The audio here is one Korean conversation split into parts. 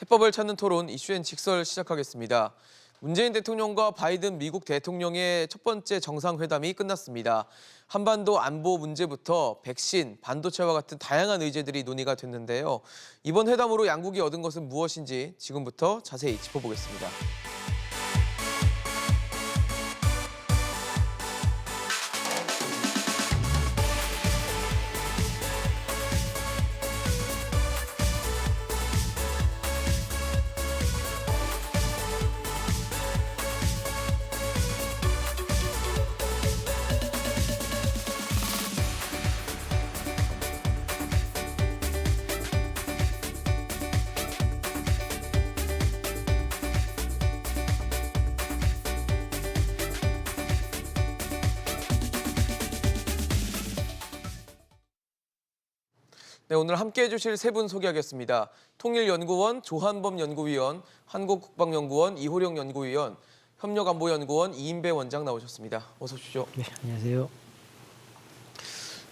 해법을 찾는 토론 이슈앤 직설 시작하겠습니다. 문재인 대통령과 바이든 미국 대통령의 첫 번째 정상회담이 끝났습니다. 한반도 안보 문제부터 백신, 반도체와 같은 다양한 의제들이 논의가 됐는데요. 이번 회담으로 양국이 얻은 것은 무엇인지 지금부터 자세히 짚어보겠습니다. 네, 오늘 함께해 주실 세 분 소개하겠습니다. 통일연구원 조한범 연구위원, 한국국방연구원 이호령 연구위원, 협력안보연구원 이인배 원장 나오셨습니다. 어서 오십시오. 네, 안녕하세요.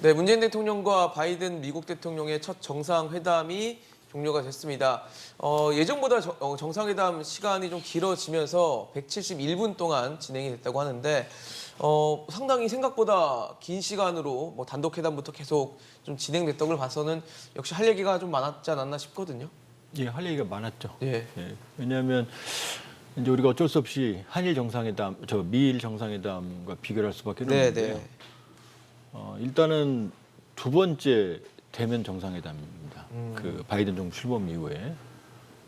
네, 문재인 대통령과 바이든 미국 대통령의 첫 정상회담이 종료가 됐습니다. 예정보다 정상회담 시간이 좀 길어지면서 171분 동안 진행이 됐다고 하는데 상당히 생각보다 긴 시간으로 뭐 단독회담부터 계속 좀 진행됐던 걸 봐서는 역시 할 얘기가 좀 많았지 않았나 싶거든요. 예, 할 얘기가 많았죠. 예. 예, 왜냐하면 이제 우리가 어쩔 수 없이 한일 정상회담, 미일 정상회담과 비교할 수밖에 없는데요. 일단은 두 번째 대면 정상회담입니다. 그 바이든 정부 출범 이후에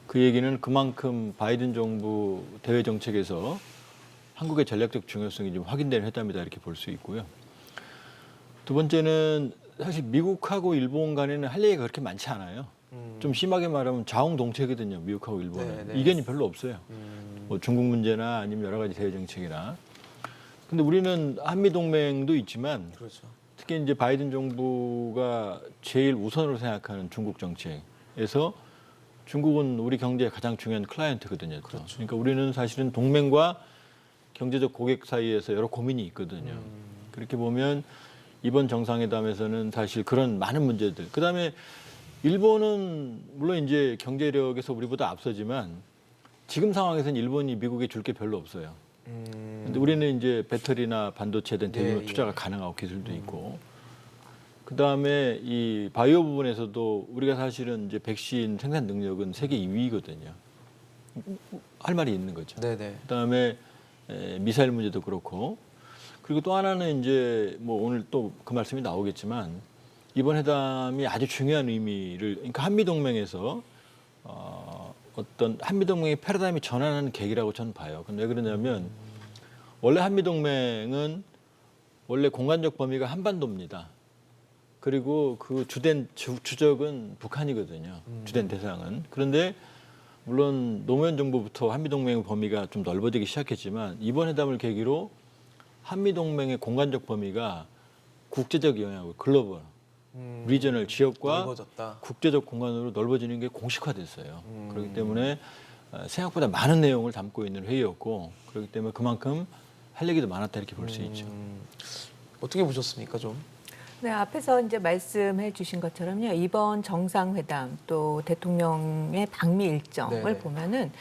그 얘기는 그만큼 바이든 정부 대외 정책에서 한국의 전략적 중요성이 좀 확인된 회담이다 이렇게 볼 수 있고요. 두 번째는 사실 미국하고 일본 간에는 할 얘기가 그렇게 많지 않아요. 좀 심하게 말하면 자웅동체거든요. 미국하고 일본은. 네네. 이견이 별로 없어요. 뭐 중국 문제나 아니면 여러 가지 대외 정책이나. 근데 우리는 한미 동맹도 있지만 그렇죠. 특히 이제 바이든 정부가 제일 우선으로 생각하는 중국 정책에서 중국은 우리 경제의 가장 중요한 클라이언트거든요. 그렇죠. 그러니까 우리는 사실은 동맹과 경제적 고객 사이에서 여러 고민이 있거든요. 그렇게 보면 이번 정상회담에서는 사실 그런 많은 문제들. 그다음에 일본은 물론 이제 경제력에서 우리보다 앞서지만 지금 상황에서는 일본이 미국에 줄 게 별로 없어요. 근데 우리는 이제 배터리나 반도체에 대한 대규모 투자가 가능하고 기술도 있고. 그다음에 이 바이오 부분에서도 우리가 사실은 이제 백신 생산 능력은 세계 2위거든요. 할 말이 있는 거죠. 네네. 그다음에 미사일 문제도 그렇고. 그리고 또 하나는 이제 뭐 오늘 또 그 말씀이 나오겠지만 이번 회담이 아주 중요한 의미를, 그러니까 한미 동맹에서 어떤 한미 동맹의 패러다임이 전환하는 계기라고 저는 봐요. 근데 왜 그러냐면 원래 한미 동맹은 원래 공간적 범위가 한반도입니다. 그리고 그 주된 주적은 북한이거든요. 주된 대상은. 그런데 물론 노무현 정부부터 한미 동맹의 범위가 좀 넓어지기 시작했지만 이번 회담을 계기로 한미 동맹의 공간적 범위가 국제적 영향으로 글로벌, 리저널 지역과 넓어졌다. 국제적 공간으로 넓어지는 게 공식화됐어요. 그렇기 때문에 생각보다 많은 내용을 담고 있는 회의였고 그렇기 때문에 그만큼 할 얘기도 많았다 이렇게 볼 수 있죠. 어떻게 보셨습니까, 좀? 네, 앞에서 이제 말씀해 주신 것처럼요. 이번 정상회담 또 대통령의 방미 일정을 네네. 보면은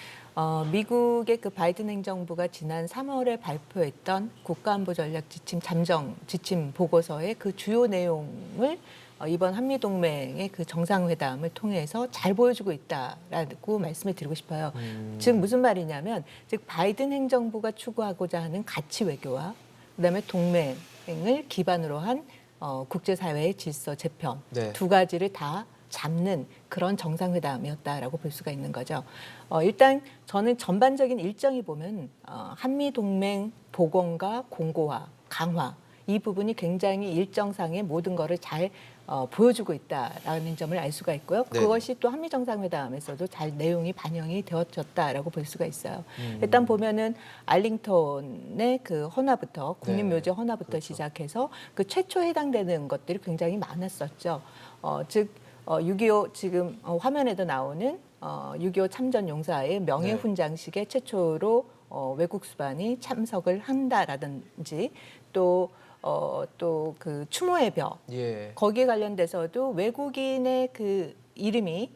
미국의 그 바이든 행정부가 지난 3월에 발표했던 국가안보 전략 지침 잠정 지침 보고서의 그 주요 내용을 이번 한미동맹의 그 정상회담을 통해서 잘 보여주고 있다라고 말씀을 드리고 싶어요. 즉 무슨 말이냐면 즉 바이든 행정부가 추구하고자 하는 가치 외교와 그다음에 동맹을 기반으로 한 국제사회의 질서 재편 네. 두 가지를 다 잡는 그런 정상회담이었다라고 볼 수가 있는 거죠. 일단 저는 전반적인 일정이 보면 한미동맹 복원과 공고화, 강화 이 부분이 굉장히 일정상의 모든 거를 잘 보여주고 있다라는 점을 알 수가 있고요. 네. 그것이 또 한미 정상회담에서도 잘 내용이 반영이 되어졌다라고 볼 수가 있어요. 일단 보면은 알링턴의 그 헌화부터 국립묘지 헌화부터 그렇죠. 시작해서 그 최초 해당되는 것들이 굉장히 많았었죠. 즉 6.25 지금 화면에도 나오는 6.25 참전 용사의 명예훈장식에 최초로 외국 수반이 참석을 한다라든지 또 그 추모의 벽 예. 거기에 관련돼서도 외국인의 그 이름이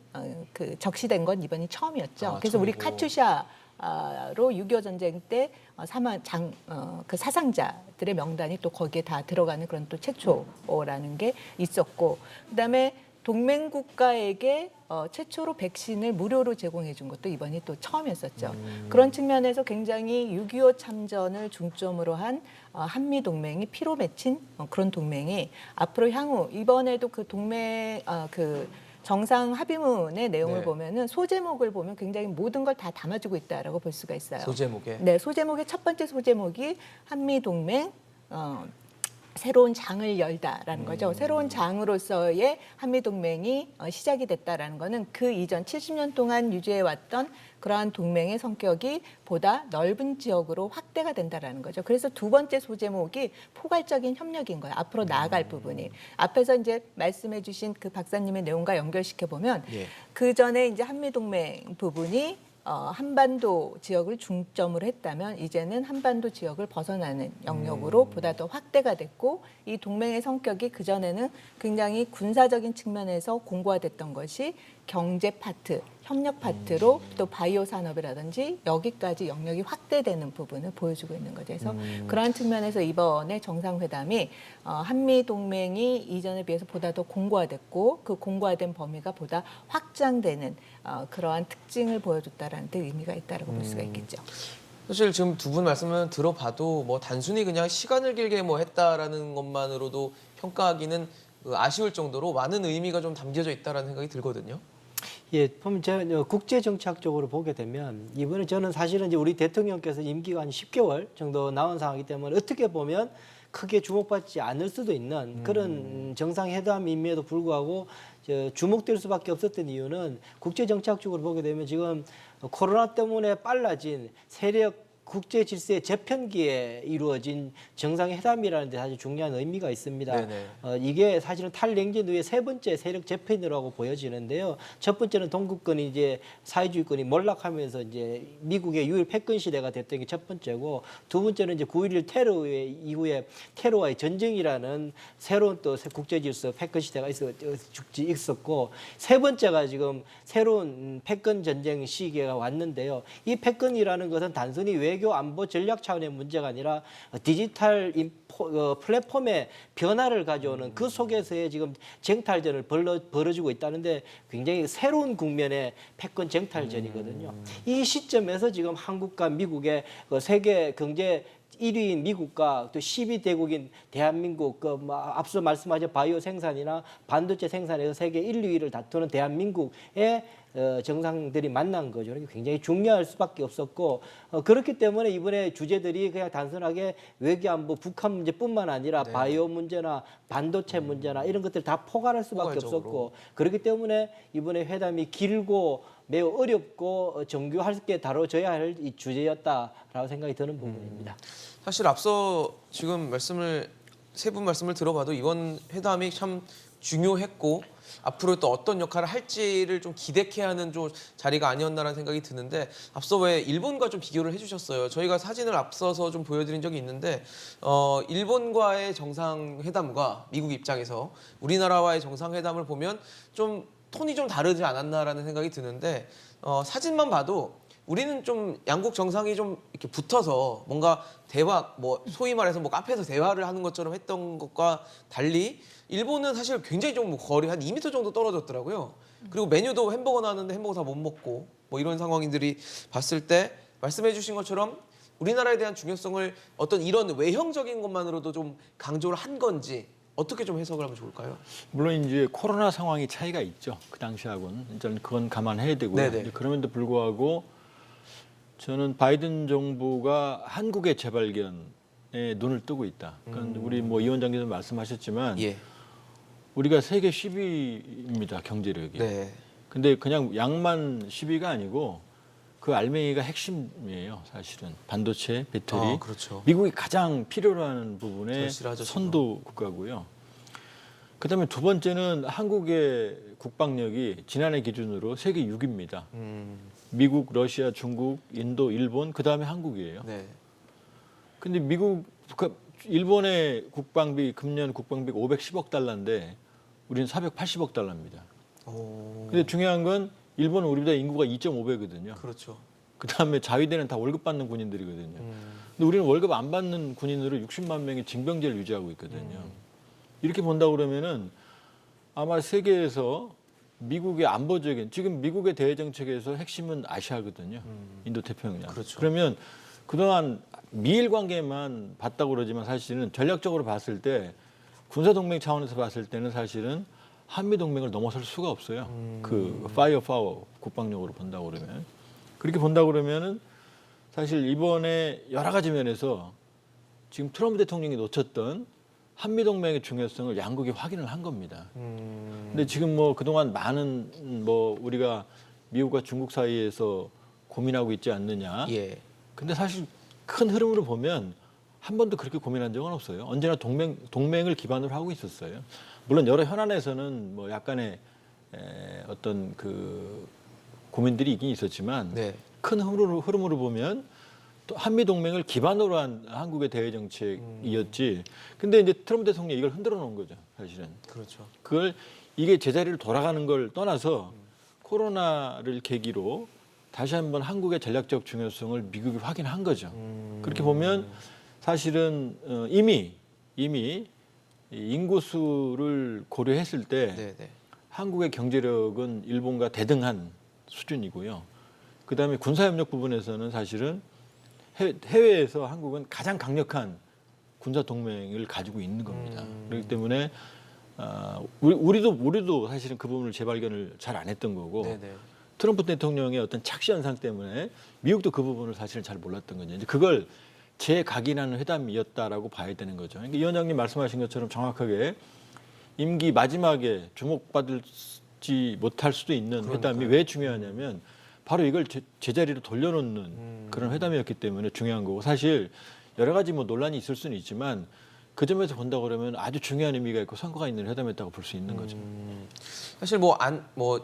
그 적시된 건 이번이 처음이었죠. 그래서 우리 처음이고. 카투샤로 6.25 전쟁 때 사망 그 사상자들의 명단이 또 거기에 다 들어가는 그런 또 최초라는 게 있었고, 그다음에 동맹 국가에게 최초로 백신을 무료로 제공해 준 것도 이번이 또 처음이었었죠. 그런 측면에서 굉장히 6.25 참전을 중점으로 한 한미 동맹이 피로 맺힌 그런 동맹이 앞으로 향후 이번에도 그 동맹 그 정상 합의문의 내용을 네. 보면은 소제목을 보면 굉장히 모든 걸 다 담아주고 있다라고 볼 수가 있어요. 소제목에. 네, 소제목의 첫 번째 소제목이 한미 동맹 새로운 장을 열다라는 거죠. 새로운 장으로서의 한미 동맹이 시작이 됐다라는 거는 그 이전 70년 동안 유지해 왔던 그러한 동맹의 성격이 보다 넓은 지역으로 확대가 된다라는 거죠. 그래서 두 번째 소제목이 포괄적인 협력인 거예요. 앞으로 나아갈 부분이. 앞에서 이제 말씀해 주신 그 박사님의 내용과 연결시켜 보면 예. 그 전에 이제 한미 동맹 부분이 한반도 지역을 중점으로 했다면 이제는 한반도 지역을 벗어나는 영역으로 보다 더 확대가 됐고, 이 동맹의 성격이 그전에는 굉장히 군사적인 측면에서 공고화됐던 것이 경제 파트, 협력 파트로 또 바이오 산업이라든지 여기까지 영역이 확대되는 부분을 보여주고 있는 거죠. 그래서 그러한 측면에서 이번에 정상회담이 한미 동맹이 이전에 비해서 보다 더 공고화됐고 그 공고화된 범위가 보다 확장되는 그러한 특징을 보여줬다라는 데 의미가 있다라고 볼 수가 있겠죠. 사실 지금 두 분 말씀을 들어봐도 뭐 단순히 그냥 시간을 길게 뭐 했다라는 것만으로도 평가하기는 아쉬울 정도로 많은 의미가 좀 담겨져 있다라는 생각이 들거든요. 예, 보면 제가 국제 정치학적으로 보게 되면 이번에 저는 사실은 이제 우리 대통령께서 임기가 한 10개월 정도 나온 상황이기 때문에 어떻게 보면 크게 주목받지 않을 수도 있는 그런 정상회담임에도 불구하고 주목될 수밖에 없었던 이유는 국제 정치학적으로 보게 되면 지금 코로나 때문에 빨라진 세력 국제 질서의 재편기에 이루어진 정상회담이라는 데 사실 중요한 의미가 있습니다. 네네. 이게 사실은 탈냉전 후에 세 번째 세력 재편이라고 보여지는데요. 첫 번째는 동구권이 이제 사회주의권이 몰락하면서 이제 미국의 유일 패권 시대가 됐던 게 첫 번째고, 두 번째는 이제 9.11 테러 이후에 테러와의 전쟁이라는 새로운 또 국제 질서 패권 시대가 있었고, 세 번째가 지금 새로운 패권 전쟁 시기가 왔는데요. 이 패권이라는 것은 단순히 외교 안보 전략 차원의 문제가 아니라 디지털 플랫폼의 변화를 가져오는 그 속에서의 지금 쟁탈전을 벌어지고 있다는데 굉장히 새로운 국면의 패권 쟁탈전이거든요. 이 시점에서 지금 한국과 미국의 세계 경제 1위인 미국과 또 12대국인 대한민국, 앞서 말씀하신 바이오 생산이나 반도체 생산에서 세계 1, 2위를 다투는 대한민국의 정상들이 만난 거죠. 굉장히 중요할 수밖에 없었고, 그렇기 때문에 이번에 주제들이 그냥 단순하게 외교안보, 북한 문제뿐만 아니라 네. 바이오 문제나 반도체 문제나 이런 것들 다 포괄할 수밖에 포괄적으로. 없었고, 그렇기 때문에 이번에 회담이 길고 매우 어렵고 정교하게 다뤄져야 할 이 주제였다라고 생각이 드는 부분입니다. 사실 앞서 지금 세 분 말씀을 들어봐도 이번 회담이 참 중요했고 앞으로 또 어떤 역할을 할지를 좀 기대케 하는 좀 자리가 아니었나라는 생각이 드는데, 앞서 왜 일본과 좀 비교를 해주셨어요. 저희가 사진을 앞서서 좀 보여드린 적이 있는데 일본과의 정상회담과 미국 입장에서 우리나라와의 정상회담을 보면 좀 톤이 좀 다르지 않았나라는 생각이 드는데, 사진만 봐도 우리는 좀 양국 정상이 좀 이렇게 붙어서 뭔가 대화, 뭐 소위 말해서 뭐 카페에서 대화를 하는 것처럼 했던 것과 달리 일본은 사실 굉장히 좀 거리 한 2m 정도 떨어졌더라고요. 그리고 메뉴도 햄버거 나왔는데 햄버거 다 못 먹고 뭐 이런 상황들이 봤을 때 말씀해 주신 것처럼 우리나라에 대한 중요성을 어떤 이런 외형적인 것만으로도 좀 강조를 한 건지 어떻게 좀 해석을 하면 좋을까요? 물론 이제 코로나 상황이 차이가 있죠. 그 당시하고는 일단 그건 감안해야 되고요. 네네. 이제 그럼에도 불구하고 저는 바이든 정부가 한국의 재발견에 눈을 뜨고 있다. 그러니까 우리 뭐 이 원장님도 말씀하셨지만 예. 우리가 세계 10위입니다. 경제력이. 네. 근데 그냥 양만 10위가 아니고 그 알맹이가 핵심이에요. 사실은 반도체, 배터리. 그렇죠. 미국이 가장 필요로 하는 부분의 절실하죠, 지금. 선도 국가고요. 그다음에 두 번째는 한국의 국방력이 지난해 기준으로 세계 6위입니다. 미국, 러시아, 중국, 인도, 일본, 그다음에 한국이에요. 네. 근데 일본의 국방비 금년 국방비가 510억 달러인데 우리는 480억 달러입니다. 근데 중요한 건 일본은 우리보다 인구가 2.5배거든요. 그렇죠. 그다음에 자위대는 다 월급 받는 군인들이거든요. 근데 우리는 월급 안 받는 군인으로 60만 명의 징병제를 유지하고 있거든요. 이렇게 본다 그러면은 아마 세계에서 미국의 안보적인 지금 미국의 대외 정책에서 핵심은 아시아거든요. 인도 태평양. 그렇죠. 그러면 그동안 미일 관계만 봤다고 그러지만 사실은 전략적으로 봤을 때 군사 동맹 차원에서 봤을 때는 사실은 한미 동맹을 넘어설 수가 없어요. 그 파이어 파워 국방력으로 본다고 그러면 그렇게 본다고 그러면은 사실 이번에 여러 가지 면에서 지금 트럼프 대통령이 놓쳤던 한미 동맹의 중요성을 양국이 확인을 한 겁니다. 근데 지금 뭐 그동안 많은 뭐 우리가 미국과 중국 사이에서 고민하고 있지 않느냐. 예. 근데 사실 큰 흐름으로 보면 한 번도 그렇게 고민한 적은 없어요. 언제나 동맹을 기반으로 하고 있었어요. 물론 여러 현안에서는 뭐 약간의 어떤 그 고민들이 있긴 있었지만 네. 큰 흐름으로 보면 또 한미 동맹을 기반으로 한 한국의 대외 정책이었지. 근데 이제 트럼프 대통령이 이걸 흔들어 놓은 거죠, 사실은. 그렇죠. 그걸 이게 제자리로 돌아가는 걸 떠나서 코로나를 계기로 다시 한번 한국의 전략적 중요성을 미국이 확인한 거죠. 그렇게 보면 사실은 이미 인구수를 고려했을 때 네네. 한국의 경제력은 일본과 대등한 수준이고요. 그다음에 군사협력 부분에서는 사실은 해외에서 한국은 가장 강력한 군사 동맹을 가지고 있는 겁니다. 그렇기 때문에 우리도 사실은 그 부분을 재발견을 잘 안 했던 거고 네네. 트럼프 대통령의 어떤 착시 현상 때문에 미국도 그 부분을 사실은 잘 몰랐던 거죠. 이제 그걸 재각인하는 회담이었다라고 봐야 되는 거죠. 그러니까 이 위원장님 말씀하신 것처럼 정확하게 임기 마지막에 주목받지 못할 수도 있는 회담이 왜 중요하냐면 바로 이걸 제자리로 돌려놓는 그런 회담이었기 때문에 중요한 거고 사실 여러 가지 뭐 논란이 있을 수는 있지만 그 점에서 본다 그러면 아주 중요한 의미가 있고 성과가 있는 회담이었다고 볼 수 있는 거죠. 사실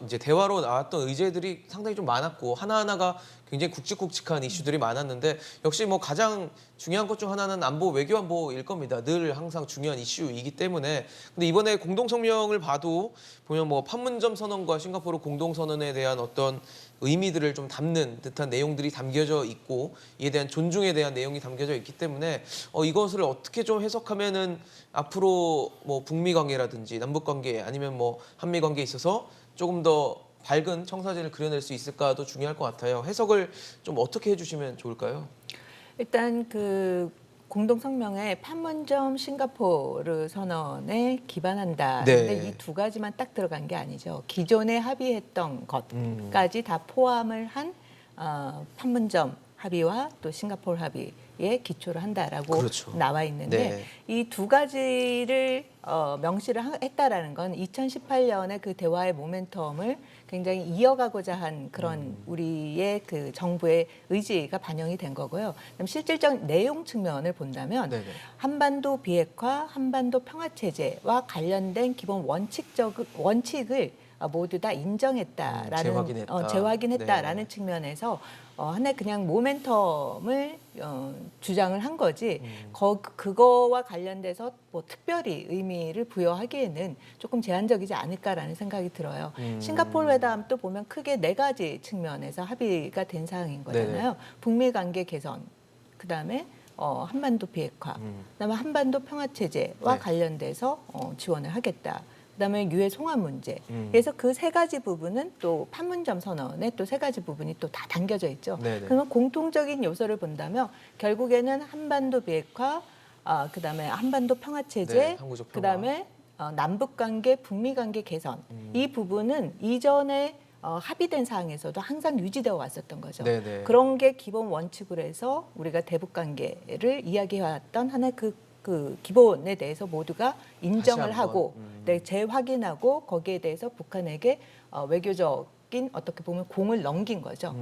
이제 대화로 나왔던 의제들이 상당히 좀 많았고 하나하나가 굉장히 굵직굵직한 이슈들이 많았는데 역시 뭐 가장 중요한 것 중 하나는 안보 외교 안보일 겁니다. 늘 항상 중요한 이슈이기 때문에. 근데 이번에 공동 성명을 봐도 보면 뭐 판문점 선언과 싱가포르 공동 선언에 대한 어떤 의미들을 좀 담는 듯한 내용들이 담겨져 있고 이에 대한 존중에 대한 내용이 담겨져 있기 때문에 이것을 어떻게 좀 해석하면은 앞으로 뭐 북미 관계라든지 남북 관계 아니면 뭐 한미 관계에 있어서 조금 더 밝은 청사진을 그려낼 수 있을까도 중요할 것 같아요. 해석을 좀 어떻게 해주시면 좋을까요? 일단 그 공동 성명에 판문점 싱가포르 선언에 기반한다. 네. 근데 이 두 가지만 딱 들어간 게 아니죠. 기존에 합의했던 것까지 다 포함을 한 판문점 합의와 또 싱가포르 합의에 기초를 한다라고 그렇죠. 나와 있는데 네. 이 두 가지를 명시를 했다라는 건 2018년에 그 대화의 모멘텀을 굉장히 이어가고자 한 그런 우리의 그 정부의 의지가 반영이 된 거고요. 그다음 실질적 내용 측면을 본다면 네네. 한반도 비핵화, 한반도 평화 체제와 관련된 기본 원칙을 모두 다 인정했다라는 재확인했다라는 네. 측면에서 하나의 그냥 모멘텀을 주장을 한 거지 그거와 관련돼서 뭐 특별히 의미를 부여하기에는 조금 제한적이지 않을까라는 생각이 들어요. 싱가포르 회담도 보면 크게 네 가지 측면에서 합의가 된 사항인 거잖아요. 네네. 북미 관계 개선, 그다음에 한반도 비핵화, 그다음에 한반도 평화 체제와 네. 관련돼서 지원을 하겠다. 그다음에 유해 송환 문제. 그래서 그 세 가지 부분은 또 판문점 선언에 또 세 가지 부분이 또 다 담겨져 있죠. 네네. 그러면 공통적인 요소를 본다면 결국에는 한반도 비핵화, 그다음에 한반도 평화 체제, 네, 항구적 평화. 그다음에 남북 관계, 북미 관계 개선. 이 부분은 이전에 합의된 사항에서도 항상 유지되어 왔었던 거죠. 네네. 그런 게 기본 원칙으로 해서 우리가 대북 관계를 이야기해왔던 하나의 그 기본에 대해서 모두가 인정을 다시 한번, 하고 재확인하고 거기에 대해서 북한에게 외교적인 어떻게 보면 공을 넘긴 거죠.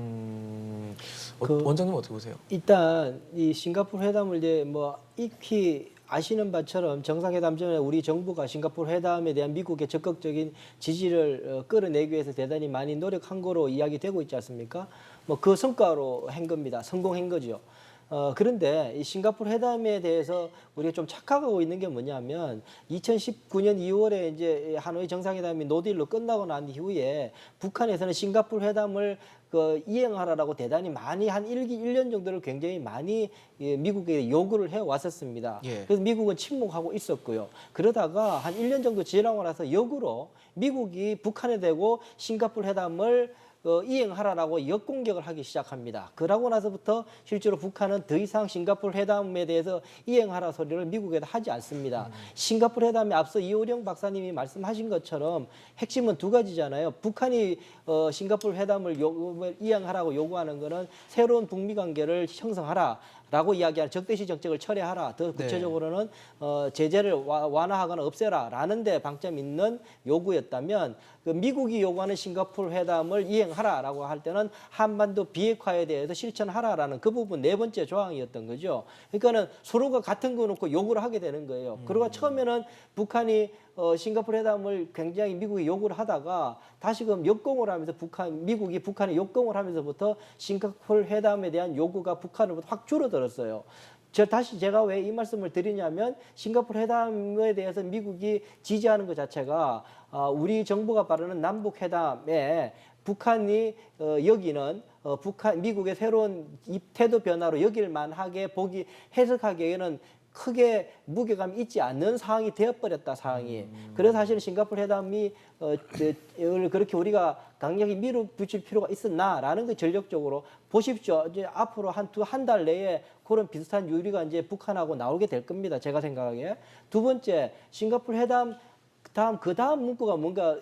원장님 어떻게 보세요? 일단 이 싱가포르 회담을 이제 뭐 익히 아시는 바처럼 정상회담 전에 우리 정부가 싱가포르 회담에 대한 미국의 적극적인 지지를 끌어내기 위해서 대단히 많이 노력한 거로 이야기되고 있지 않습니까? 뭐 그 성과로 한 겁니다. 성공한 거죠. 그런데 이 싱가포르 회담에 대해서 우리가 좀 착각하고 있는 게 뭐냐면 2019년 2월에 이제 하노이 정상회담이 노딜로 끝나고 난 이후에 북한에서는 싱가포르 회담을 이행하라라고 대단히 많이 한 1년 정도를 굉장히 많이 미국에 요구를 해왔었습니다. 예. 그래서 미국은 침묵하고 있었고요. 그러다가 한 1년 정도 지나고 나서 역으로 미국이 북한에 대고 싱가포르 회담을 이행하라라고 역공격을 하기 시작합니다. 그러고 나서부터 실제로 북한은 더 이상 싱가포르 회담에 대해서 이행하라 소리를 미국에도 하지 않습니다. 싱가포르 회담에 앞서 이호령 박사님이 말씀하신 것처럼 핵심은 두 가지잖아요. 북한이 싱가포르 회담을 이행하라고 요구하는 것은 새로운 북미 관계를 형성하라. 라고 이야기하는 적대시 정책을 철회하라. 더 구체적으로는 제재를 완화하거나 없애라. 라는 데 방점이 있는 요구였다면 그 미국이 요구하는 싱가포르 회담을 이행하라라고 할 때는 한반도 비핵화에 대해서 실천하라라는 그 부분 네 번째 조항이었던 거죠. 그러니까는 서로가 같은 거 놓고 요구를 하게 되는 거예요. 그러고 처음에는 북한이 싱가포르 회담을 굉장히 미국이 요구를 하다가 다시금 역공을 하면서 미국이 북한에 역공을 하면서부터 싱가포르 회담에 대한 요구가 북한으로부터 확 줄어들었어요. 다시 제가 왜 이 말씀을 드리냐면 싱가포르 회담에 대해서 미국이 지지하는 것 자체가 우리 정부가 바라는 남북 회담에 북한이 여기는 미국의 새로운 태도 변화로 여길 만하게 해석하기에는 크게 무게감이 있지 않는 상황이 되어버렸다, 상황이. 그래서 사실은 싱가포르 회담이 그렇게 우리가 강력히 밀어붙일 필요가 있었나라는 거 전력적으로 보십시오. 이제 앞으로 한 달 내에 그런 비슷한 유리가 이제 북한하고 나오게 될 겁니다. 제가 생각하기에. 두 번째, 싱가포르 회담 그 다음 문구가 뭔가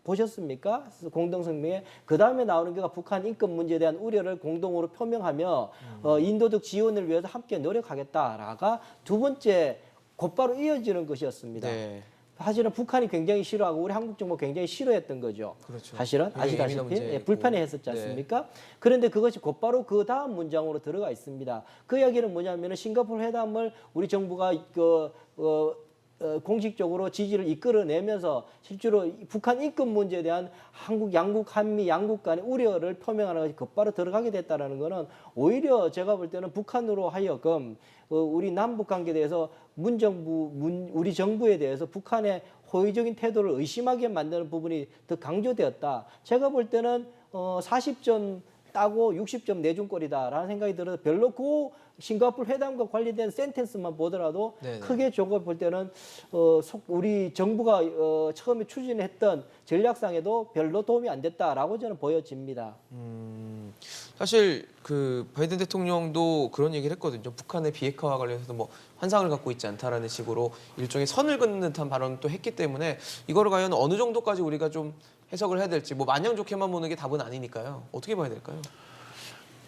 보셨습니까? 공동성명에 그 다음에 나오는 게 북한 인권 문제에 대한 우려를 공동으로 표명하며 인도적 지원을 위해서 함께 노력하겠다라가 두 번째 곧바로 이어지는 것이었습니다. 네. 사실은 북한이 굉장히 싫어하고 우리 한국 정부 굉장히 싫어했던 거죠. 그렇죠. 사실은 아시다시피 불편해했었지 않습니까? 그런데 그것이 곧바로 그 다음 문장으로 들어가 있습니다. 그 이야기는 뭐냐면 싱가포르 회담을 우리 정부가 공식적으로 지지를 이끌어내면서 실제로 북한 인권 문제에 대한 한미 양국 간의 우려를 표명하는 것이 곧바로 들어가게 됐다는 것은 오히려 제가 볼 때는 북한으로 하여금 우리 남북 관계에 대해서 우리 정부에 대해서 북한의 호의적인 태도를 의심하게 만드는 부분이 더 강조되었다. 제가 볼 때는 40점 따고 60점 내준 꼴이다라는 생각이 들어서 별로 그 싱가포르 회담과 관련된 센텐스만 보더라도 네네. 크게 저거 볼 때는 우리 정부가 처음에 추진했던 전략상에도 별로 도움이 안 됐다라고 저는 보여집니다. 사실 그 바이든 대통령도 그런 얘기를 했거든요. 북한의 비핵화와 관련해서 뭐 환상을 갖고 있지 않다라는 식으로 일종의 선을 긋는 듯한 발언을 또 했기 때문에 이거를 과연 어느 정도까지 우리가 좀 해석을 해야 될지 뭐 마냥 좋게만 보는 게 답은 아니니까요. 어떻게 봐야 될까요?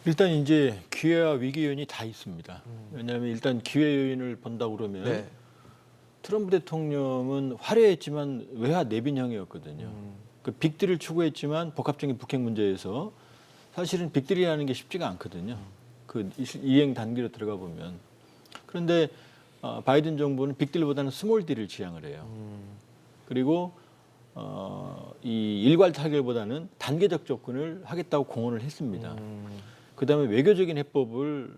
일단 이제 기회와 위기 요인이 다 있습니다. 왜냐하면 일단 기회 요인을 본다고 그러면 네. 트럼프 대통령은 화려했지만 외화 내빈형이었거든요. 그 빅딜을 추구했지만 복합적인 북핵 문제에서 사실은 빅딜이라는 게 쉽지가 않거든요. 그 이행 단계로 들어가 보면. 그런데 바이든 정부는 빅딜보다는 스몰딜을 지향을 해요. 그리고 이 일괄 타결보다는 단계적 접근을 하겠다고 공언을 했습니다. 그다음에 외교적인 해법을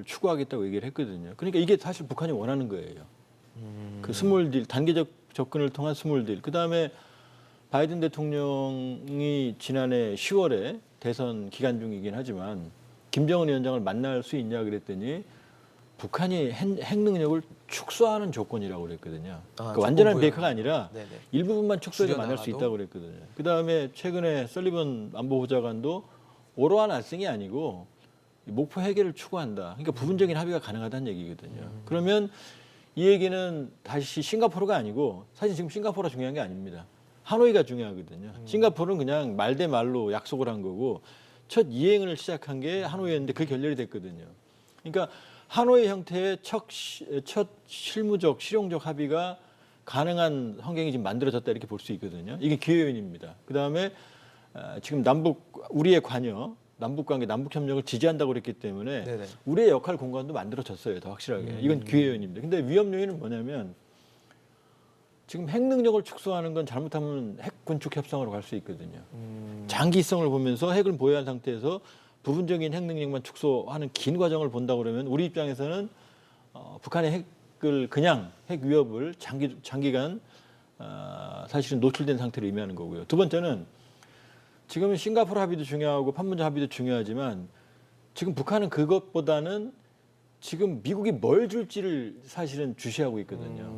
추구하겠다고 얘기를 했거든요. 그러니까 이게 사실 북한이 원하는 거예요. 그 스몰딜, 단계적 접근을 통한 스몰딜. 그다음에 바이든 대통령이 지난해 10월에 대선 기간 중이긴 하지만 김정은 위원장을 만날 수 있냐 그랬더니 북한이 핵 능력을 축소하는 조건이라고 그랬거든요. 그러니까 완전한 비핵화가 아니라 네네. 일부분만 축소해서 만날 수 줄여나가도? 있다고 그랬거든요. 그다음에 최근에 설리번 안보보좌관도 오로한 알승이 아니고 목표 해결을 추구한다. 그러니까 부분적인 합의가 가능하다는 얘기거든요. 그러면 이 얘기는 다시 싱가포르가 아니고 사실 지금 싱가포르가 중요한 게 아닙니다. 하노이가 중요하거든요. 싱가포르는 그냥 말 대 말로 약속을 한 거고 첫 이행을 시작한 게 하노이였는데 그게 결렬이 됐거든요. 그러니까 하노이 형태의 첫 실무적, 실용적 합의가 가능한 환경이 지금 만들어졌다 이렇게 볼 수 있거든요. 이게 기회 요인입니다. 그다음에 지금 우리의 관여, 남북관계, 남북협력을 지지한다고 그랬기 때문에 네네. 우리의 역할 공간도 만들어졌어요. 더 확실하게. 이건 기회 요인입니다. 근데 위험 요인은 뭐냐면 지금 핵 능력을 축소하는 건 잘못하면 핵 군축 협상으로 갈 수 있거든요. 장기성을 보면서 핵을 보유한 상태에서 부분적인 핵 능력만 축소하는 긴 과정을 본다 그러면 우리 입장에서는 북한의 핵을 그냥 핵 위협을 장기간 사실은 노출된 상태로 의미하는 거고요. 두 번째는 지금은 싱가포르 합의도 중요하고 판문점 합의도 중요하지만 지금 북한은 그것보다는 지금 미국이 뭘 줄지를 사실은 주시하고 있거든요.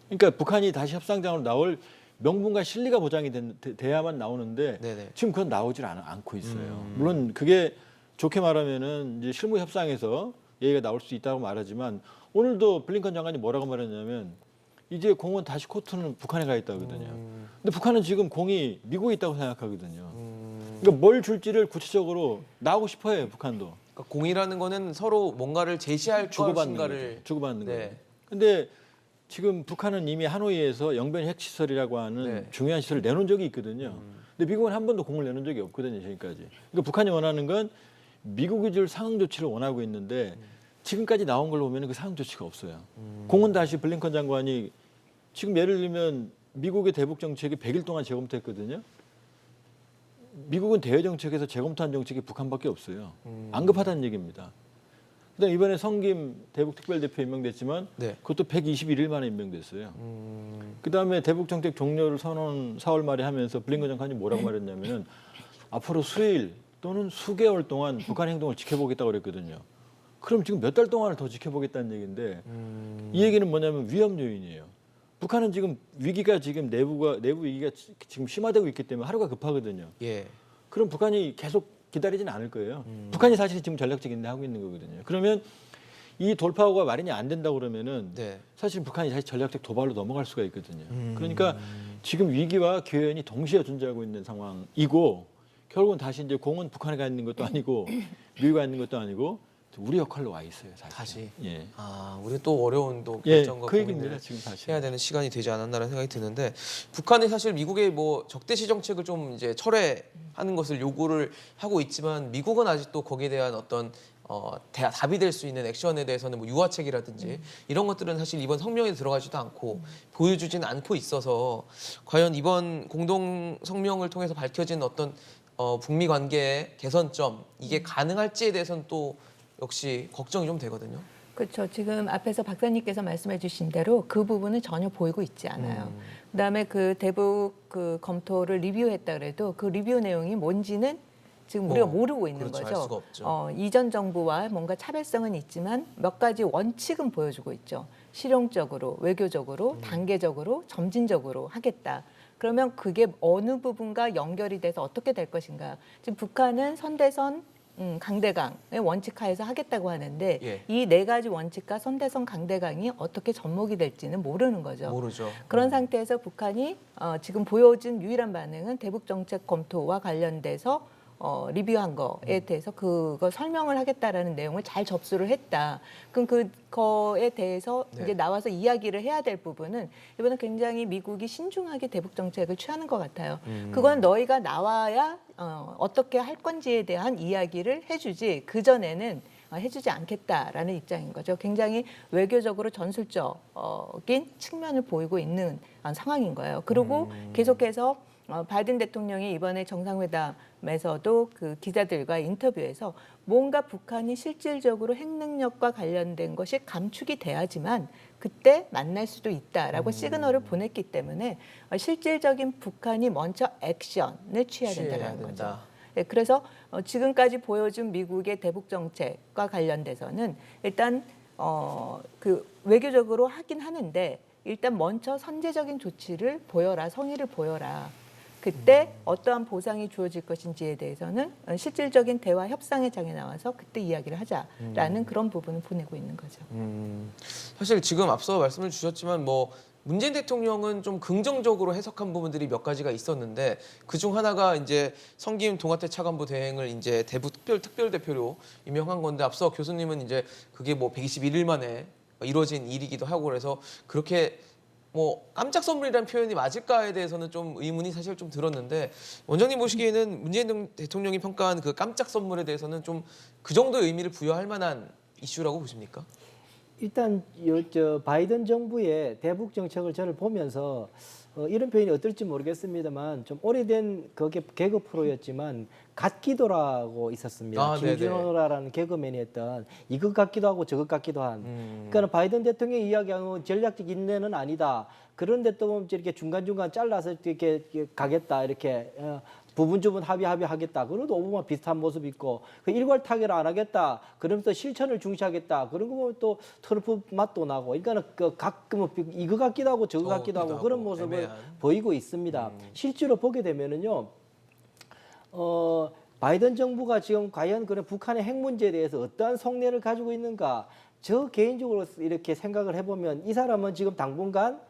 그러니까 북한이 다시 협상장으로 나올 명분과 실리가 보장이 돼야만 나오는데 네네. 지금 그건 나오질 않고 있어요. 물론 그게 좋게 말하면은 이제 실무 협상에서 얘기가 나올 수 있다고 말하지만 오늘도 블링컨 장관이 뭐라고 말했냐면 이제 공은 다시 코트는 북한에 가 있다거든요. 근데 북한은 지금 공이 미국에 있다고 생각하거든요. 그러니까 뭘 줄지를 구체적으로 나오고 싶어해요, 북한도. 그러니까 공이라는 거는 서로 뭔가를 제시할 주고받는 것인가를 거죠. 주고받는 네. 거예요. 근데 지금 북한은 이미 하노이에서 영변 핵시설이라고 하는 네. 중요한 시설을 내놓은 적이 있거든요. 근데 미국은 한 번도 공을 내놓은 적이 없거든요, 지금까지. 그러니까 북한이 원하는 건 미국이 줄 상응 조치를 원하고 있는데 지금까지 나온 걸로 보면 그 상응 조치가 없어요. 공은 다시 블링컨 장관이 지금 예를 들면 미국의 대북 정책이 100일 동안 재검토했거든요. 미국은 대외 정책에서 재검토한 정책이 북한밖에 없어요. 안 급하다는 얘기입니다. 그다음 이번에 성김 대북 특별대표 임명됐지만 네. 그것도 121일 만에 임명됐어요. 그다음에 대북 정책 종료를 선언 4월 말에 하면서 블링컨 장관이 뭐라고 말했냐면은 앞으로 수일 또는 수개월 동안 북한 행동을 지켜보겠다고 그랬거든요. 그럼 지금 몇 달 동안을 더 지켜보겠다는 얘기인데 이 얘기는 뭐냐면 위험 요인이에요. 북한은 지금 위기가 지금 내부 위기가 지금 심화되고 있기 때문에 하루가 급하거든요. 예. 그럼 북한이 계속 기다리지는 않을 거예요. 북한이 사실 지금 전략적 인내 하고 있는 거거든요. 그러면 이 돌파구가 마련이 안 된다 그러면은 네. 사실 북한이 다시 전략적 도발로 넘어갈 수가 있거든요. 그러니까 지금 위기와 기회는 동시에 존재하고 있는 상황이고 결국은 다시 이제 공은 북한에 가 있는 것도 아니고 미국에 가 있는 것도 아니고 우리 역할로 와 있어요. 사실. 다시. 예. 아, 우리 또 어려운 또 예, 결정과 그 얘기입니다. 고민을 지금 사실. 해야 되는 시간이 되지 않았나라는 생각이 드는데 북한이 사실 미국의 뭐 적대시 정책을 좀 이제 철회하는 것을 요구를 하고 있지만 미국은 아직도 거기에 대한 어떤 답이 될 수 있는 액션에 대해서는 뭐 유화책이라든지 이런 것들은 사실 이번 성명에 들어가지도 않고 보여주지는 않고 있어서 과연 이번 공동 성명을 통해서 밝혀진 어떤 북미 관계의 개선점 이게 가능할지에 대해서는 또 역시 걱정이 좀 되거든요. 그렇죠. 지금 앞에서 박사님께서 말씀해 주신 대로 그 부분은 전혀 보이고 있지 않아요. 그다음에 그 대북 그 검토를 리뷰했다 그래도 그 리뷰 내용이 뭔지는 지금 우리가 모르고 있는 그렇죠. 알 거죠. 수가 없죠. 이전 정부와 뭔가 차별성은 있지만 몇 가지 원칙은 보여주고 있죠. 실용적으로, 외교적으로, 단계적으로, 점진적으로 하겠다. 그러면 그게 어느 부분과 연결이 돼서 어떻게 될 것인가. 지금 북한은 선대선 강대강의 원칙 하에서 하겠다고 하는데 예. 이 네 가지 원칙과 선대선 강대강이 어떻게 접목이 될지는 모르는 거죠. 모르죠. 그런 상태에서 북한이 지금 보여준 유일한 반응은 대북 정책 검토와 관련돼서 리뷰한 거에 대해서 그거 설명을 하겠다라는 내용을 잘 접수를 했다. 그럼 그거에 대해서 네. 이제 나와서 이야기를 해야 될 부분은 이번에 굉장히 미국이 신중하게 대북 정책을 취하는 것 같아요. 그건 너희가 나와야 어떻게 할 건지에 대한 이야기를 해주지 그 전에는 해주지 않겠다라는 입장인 거죠. 굉장히 외교적으로 전술적인 측면을 보이고 있는 상황인 거예요. 그리고 계속해서 바이든 대통령이 이번에 정상회담에서도 그 기자들과 인터뷰에서 뭔가 북한이 실질적으로 핵 능력과 관련된 것이 감축이 돼야지만 그때 만날 수도 있다라고 시그널을 보냈기 때문에 실질적인 북한이 먼저 액션을 취해야 된다는 거죠. 네, 그래서 지금까지 보여준 미국의 대북 정책과 관련돼서는 일단 그 외교적으로 하긴 하는데 일단 먼저 선제적인 조치를 보여라, 성의를 보여라. 그때 어떠한 보상이 주어질 것인지에 대해서는 실질적인 대화 협상의 장에 나와서 그때 이야기를 하자라는 그런 부분을 보내고 있는 거죠. 사실 지금 앞서 말씀을 주셨지만 뭐 문재인 대통령은 좀 긍정적으로 해석한 부분들이 몇 가지가 있었는데 그중 하나가 이제 성김 동아태 차관보 대행을 이제 대북 특별 대표로 임명한 건데 앞서 교수님은 이제 그게 뭐 121일 만에 이루어진 일이기도 하고 그래서 그렇게 뭐 깜짝 선물이라는 표현이 맞을까에 대해서는 좀 의문이 사실 좀 들었는데 원장님 보시기에는 문재인 대통령이 평가한 그 깜짝 선물에 대해서는 좀 그 정도의 의미를 부여할 만한 이슈라고 보십니까? 일단 바이든 정부의 대북 정책을 저를 보면서 이런 표현이 어떨지 모르겠습니다만 좀 오래된 그게 개그 프로였지만 갓기도라고 있었습니다. 아, 네네. 김준호라는 개그맨이 했던 이것 같기도 하고 저것 같기도 한. 그러니까 바이든 대통령이 이야기하는 전략적 인내는 아니다. 그런데 또 보면 이렇게 중간중간 잘라서 이렇게 가겠다 이렇게 부분주분 합의하겠다. 그래도 오바마 비슷한 모습 있고 그 일괄 타결 안 하겠다. 그러면서 실천을 중시하겠다. 그런 거 보면 또 트럼프 맛도 나고. 그러니까 그 가끔 이거 같기도 하고 저거 같기도 하고 그런 모습을 애매한. 보이고 있습니다. 실제로 보게 되면은요. 바이든 정부가 지금 과연 그런 북한의 핵 문제에 대해서 어떠한 속내를 가지고 있는가? 저 개인적으로 이렇게 생각을 해보면 이 사람은 지금 당분간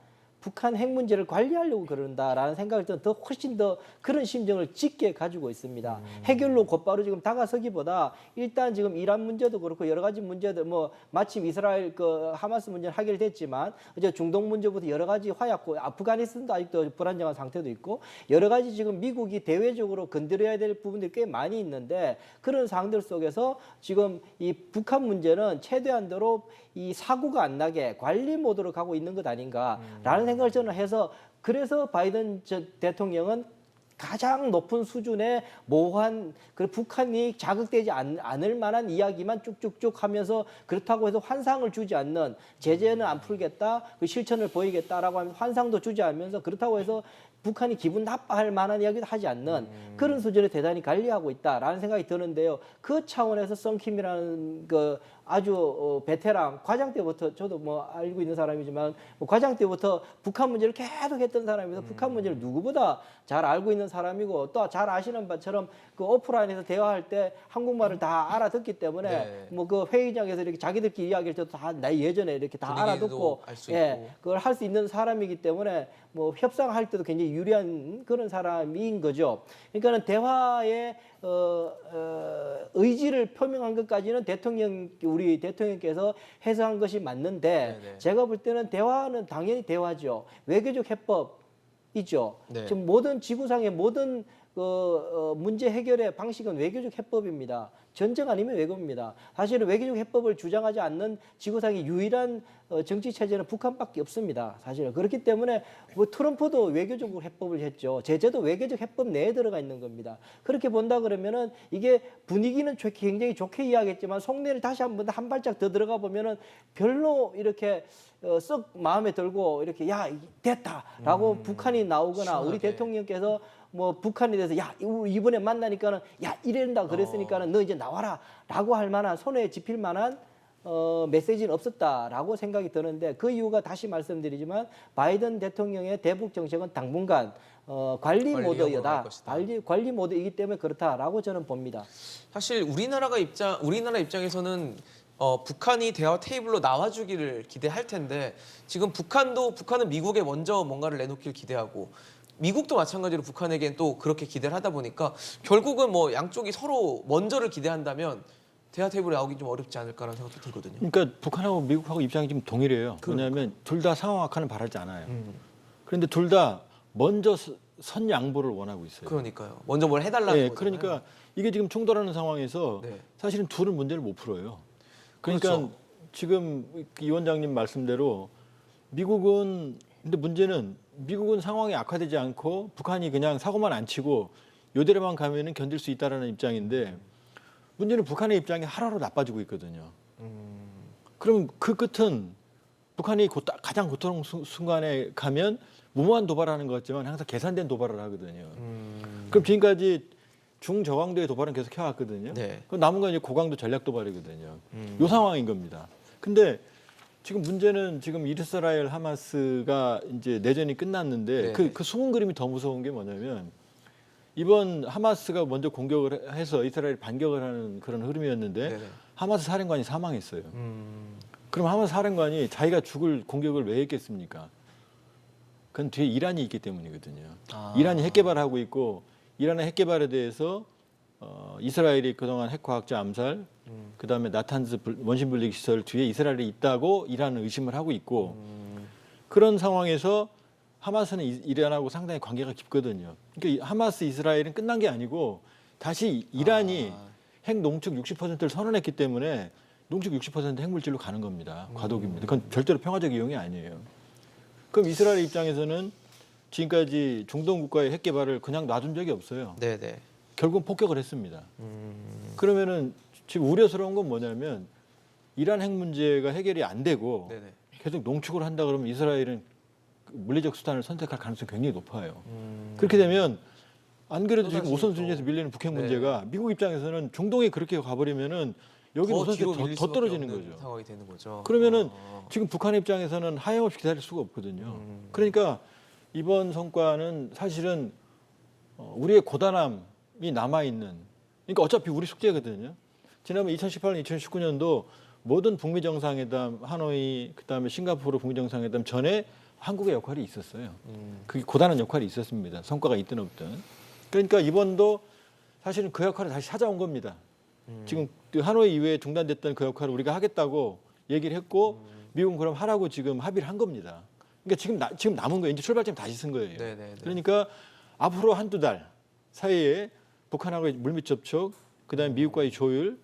북한 핵 문제를 관리하려고 그런다라는 생각을 더 훨씬 더 그런 심정을 짙게 가지고 있습니다. 해결로 곧바로 지금 다가서기보다 일단 지금 이란 문제도 그렇고 여러 가지 문제들 뭐 마침 이스라엘 그 하마스 문제는 해결됐지만 이제 중동 문제부터 여러 가지 화약고 아프가니스탄도 아직도 불안정한 상태도 있고 여러 가지 지금 미국이 대외적으로 건드려야 될 부분들이 꽤 많이 있는데 그런 상황들 속에서 지금 이 북한 문제는 최대한도로 이 사고가 안 나게 관리 모드로 가고 있는 것 아닌가라는 생각을 저는 해서 그래서 바이든 대통령은 가장 높은 수준의 모호한 그 북한이 자극되지 않을 만한 이야기만 쭉쭉쭉 하면서 그렇다고 해서 환상을 주지 않는 제재는 안 풀겠다, 그 실천을 보이겠다라고 하면 환상도 주지 않으면서 그렇다고 해서 북한이 기분 나빠할 만한 이야기도 하지 않는 그런 수준에 대단히 관리하고 있다라는 생각이 드는데요. 그 차원에서 썬킴이라는 그 아주 베테랑 과장 때부터 저도 뭐 알고 있는 사람이지만 뭐 과장 때부터 북한 문제를 계속 했던 사람이서 북한 문제를 누구보다 잘 알고 있는 사람이고 또 잘 아시는 바처럼 그 오프라인에서 대화할 때 한국말을 다 알아듣기 때문에 네. 뭐 그 회의장에서 이렇게 자기들끼리 이야기할 때도 다 나 예전에 이렇게 다 분위기도 알아듣고 알수 예 있고. 그걸 할 수 있는 사람이기 때문에 뭐 협상할 때도 굉장히 유리한 그런 사람인 거죠. 그러니까는 대화의 의지를 표명한 것까지는 우리 대통령께서 해석한 것이 맞는데 네네. 제가 볼 때는 대화는 당연히 대화죠. 외교적 해법이죠. 네. 지금 모든 지구상의 모든 문제 해결의 방식은 외교적 해법입니다. 전쟁 아니면 외교입니다. 사실은 외교적 해법을 주장하지 않는 지구상의 유일한 정치 체제는 북한밖에 없습니다. 사실은 그렇기 때문에 뭐 트럼프도 외교적으로 해법을 했죠. 제재도 외교적 해법 내에 들어가 있는 겁니다. 그렇게 본다 그러면은 이게 분위기는 굉장히 좋게 이야기했지만 속내를 다시 한 발짝 더 들어가 보면은 별로 이렇게 썩 마음에 들고 이렇게 야 됐다라고 북한이 나오거나 시원하게. 우리 대통령께서 뭐 북한에 대해서 야 이번에 만나니까는 야 이런다 그랬으니까는 너 이제 나와라라고 할 만한 손에 집힐 만한 메시지는 없었다라고 생각이 드는데 그 이유가 다시 말씀드리지만 바이든 대통령의 대북 정책은 당분간 관리 관리형으로 갈 모드이다. 것이다. 관리 모드이기 때문에 그렇다라고 저는 봅니다. 사실 우리나라 입장에서는 북한이 대화 테이블로 나와주기를 기대할 텐데 지금 북한은 미국에 먼저 뭔가를 내놓기를 기대하고 미국도 마찬가지로 북한에겐 또 그렇게 기대를 하다 보니까 결국은 뭐 양쪽이 서로 먼저를 기대한다면 대화 테이블에 나오기 좀 어렵지 않을까라는 생각도 들거든요. 그러니까 북한하고 미국하고 입장이 지금 동일해요. 왜냐하면 둘 다 상황 악화는 바라지 않아요. 그런데 둘 다 먼저 선 양보를 원하고 있어요. 그러니까요. 먼저 뭘 해달라는 네, 거잖아요. 그러니까 이게 지금 충돌하는 상황에서 네. 사실은 둘은 문제를 못 풀어요. 그러니까 그렇죠. 지금 이 원장님 말씀대로 근데 문제는 미국은 상황이 악화되지 않고 북한이 그냥 사고만 안 치고 요대로만 가면은 견딜 수 있다라는 입장인데 문제는 북한의 입장이 하루하루 나빠지고 있거든요. 그럼 그 끝은 북한이 가장 고통 순간에 가면 무모한 도발하는 것 같지만 항상 계산된 도발을 하거든요. 그럼 지금까지 중저강도의 도발은 계속 해왔거든요. 네. 그럼 남은 건 이제 고강도 전략 도발이거든요. 요 상황인 겁니다. 근데 지금 문제는 지금 이스라엘 하마스가 이제 내전이 끝났는데 네. 그 숨은 그림이 더 무서운 게 뭐냐면 이번 하마스가 먼저 공격을 해서 이스라엘이 반격을 하는 그런 흐름이었는데 네네. 하마스 사령관이 사망했어요. 그럼 하마스 사령관이 자기가 죽을 공격을 왜 했겠습니까? 그건 뒤에 이란이 있기 때문이거든요. 이란이 핵 개발하고 있고 이란의 핵 개발에 대해서 이스라엘이 그동안 핵과학자 암살, 그다음에 나탄즈 원심 분리기 시설 뒤에 이스라엘이 있다고 이란은 의심을 하고 있고 그런 상황에서 하마스는 이란하고 상당히 관계가 깊거든요. 그러니까 하마스 이스라엘은 끝난 게 아니고 다시 이란이 핵 농축 60%를 선언했기 때문에 농축 60% 핵물질로 가는 겁니다. 과도기입니다. 그건 절대로 평화적 이용이 아니에요. 그럼 이스라엘 입장에서는 지금까지 중동 국가의 핵 개발을 그냥 놔둔 적이 없어요. 네네. 결국 폭격을 했습니다. 그러면은 지금 우려스러운 건 뭐냐면 이란 핵 문제가 해결이 안 되고 네네. 계속 농축을 한다 그러면 이스라엘은 물리적 수단을 선택할 가능성이 굉장히 높아요. 그렇게 되면 안 그래도 지금 또다시 우선순위에서 또- 밀리는 북핵 네. 문제가 미국 입장에서는 중동이 그렇게 가버리면은 여기 더 우선순위 뒤로 밀릴 더 수밖에 떨어지는 없는 거죠. 상황이 되는 거죠. 그러면은 아. 지금 북한 입장에서는 하염없이 기다릴 수가 없거든요. 그러니까 이번 성과는 사실은 우리의 고단함이 남아있는, 그러니까 어차피 우리 숙제거든요. 지난번 2018년, 2019년도 모든 북미 정상회담, 하노이, 그다음에 싱가포르 북미 정상회담 전에 한국의 역할이 있었어요. 그게 고단한 역할이 있었습니다. 성과가 있든 없든. 그러니까 이번도 사실은 그 역할을 다시 찾아온 겁니다. 지금 그 하노이 이후에 중단됐던 그 역할을 우리가 하겠다고 얘기를 했고 미국은 그럼 하라고 지금 합의를 한 겁니다. 그러니까 지금 남은 거예요. 이제 출발점 다시 쓴 거예요. 네네네. 그러니까 앞으로 한두 달 사이에 북한하고의 물밑 접촉, 그다음에 미국과의 조율,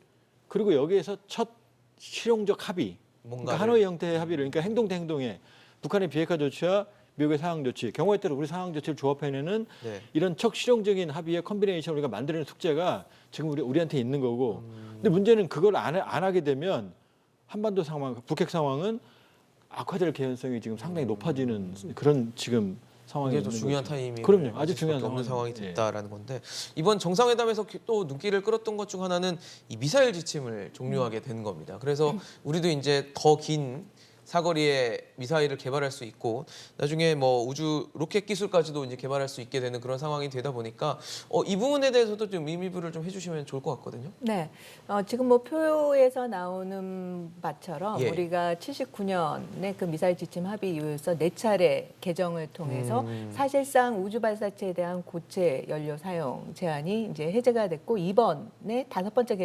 그리고 여기에서 첫 실용적 합의, 그러니까 뭔가를- 하노이 형태의 합의를, 그러니까 행동 대 행동에 북한의 비핵화 조치와 미국의 상황 조치, 경우에 따라 우리 상황 조치를 조합해내는 네. 이런 척 실용적인 합의의 컨비네이션을 우리가 만드는 숙제가 지금 우리한테 있는 거고. 근데 문제는 그걸 안 하게 되면 한반도 상황, 북핵 상황은 악화될 개연성이 지금 상당히 높아지는 그런 지금 상황이 이게 또 있는 중요한 거죠. 타이밍이 그럼요. 아주 중요한 없는 상황이 상황이에요. 됐다라는 건데 이번 정상회담에서 또 눈길을 끌었던 것 중 하나는 이 미사일 지침을 종료하게 된 겁니다. 그래서 우리도 이제 더 긴 사거리의 미사일을 개발할 수 있고 나중에 뭐 우주 로켓 기술까지도 이제 개발할 수 있게 되는 그런 상황이 되다 보니까 이 부분에 대해서도 좀 의미부를 좀 해주시면 좋을 것 같거든요. 네, 지금 뭐 표에서 나오는 바처럼 예. 우리가 79년에 그 미사일 지침 합의 이후에서 4차례 개정을 통해서 사실상 우주 발사체에 대한 고체 연료 사용 제한이 이제 해제가 됐고 이번에 5번째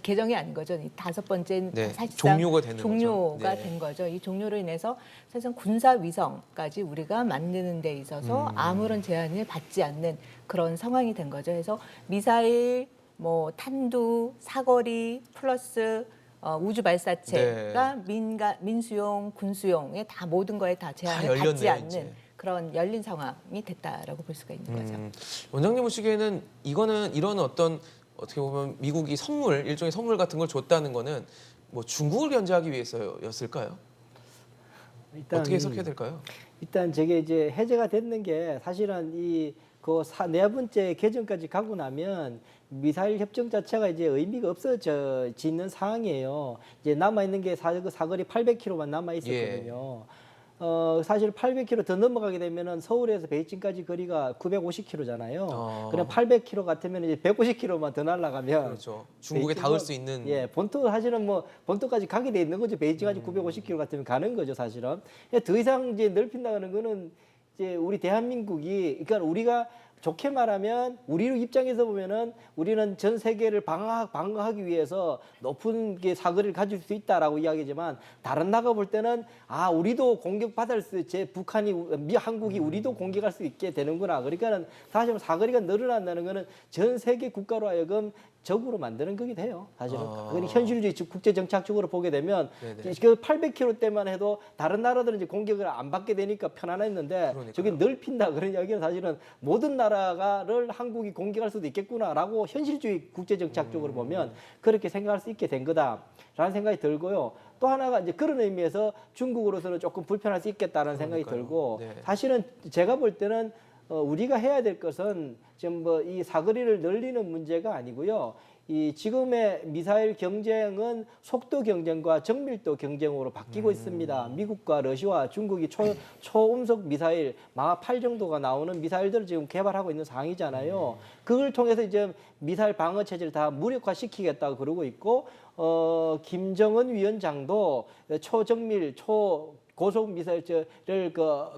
개정이 아닌 거죠. 이 5번째 네, 사실상 종료가 되는 종료가 거죠. 네. 된 거죠. 이 종료로 인해서 사실상 군사 위성까지 우리가 만드는 데 있어서 아무런 제한을 받지 않는 그런 상황이 된 거죠. 그래서 미사일, 뭐 탄두, 사거리 플러스 우주 발사체가 민수용, 군수용에 다 모든 거에 다 제한을 받지 열렸네요, 않는 이제. 그런 열린 상황이 됐다라고 볼 수가 있는 거죠. 원장님 보시기에는 이거는 이런 어떻게 보면 미국이 일종의 선물 같은 걸 줬다는 거는 뭐 중국을 견제하기 위해서였을까요? 어떻게 해석해야 될까요? 일단 저게 이제 해제가 됐는 게 사실은 네 번째 개정까지 가고 나면 미사일 협정 자체가 이제 의미가 없어지는 상황이에요. 이제 남아 있는 게 사거리 800km만 남아 있었거든요. 사실 800km 더 넘어가게 되면은 서울에서 베이징까지 거리가 950km잖아요. 그냥 800km 같으면 이제 150km만 더 날아가면 그렇죠. 중국에 베이징은- 닿을 수 있는 본토 사실은 뭐 본토까지 가게 돼 있는 거죠. 베이징까지 950km 같으면 가는 거죠, 사실은. 더 이상 이제 넓힌다는 거는 이제 우리 대한민국이 그러니까 우리가 좋게 말하면 우리 입장에서 보면은 우리는 전 세계를 방어하기 위해서 높은 게 사거리를 가질 수 있다라고 이야기지만 다른 나라 볼 때는 우리도 공격받을 한국이 우리도 공격할 수 있게 되는구나. 그러니까는 사실 사거리가 늘어난다는 거는 전 세계 국가로 하여금 적으로 만드는 거기도 해요. 사실은 현실주의 국제 정착적으로 보게 되면 네네. 그 800km대만 해도 다른 나라들은 이제 공격을 안 받게 되니까 편안했는데 그러니까요. 저게 넓힌다 그런 이야기는 사실은 모든 나라를 한국이 공격할 수도 있겠구나라고 현실주의 국제 정착적으로 보면 그렇게 생각할 수 있게 된 거다라는 생각이 들고요. 또 하나가 이제 그런 의미에서 중국으로서는 조금 불편할 수 있겠다는 생각이 그러니까요. 들고 네. 사실은 제가 볼 때는 우리가 해야 될 것은 지금 뭐 이 사거리를 늘리는 문제가 아니고요. 이 지금의 미사일 경쟁은 속도 경쟁과 정밀도 경쟁으로 바뀌고 있습니다. 미국과 러시아와 중국이 초음속 미사일 마하 8 정도가 나오는 미사일들을 지금 개발하고 있는 상황이잖아요. 그걸 통해서 이제 미사일 방어 체제를 다 무력화시키겠다고 그러고 있고 김정은 위원장도 초정밀 고속 미사일을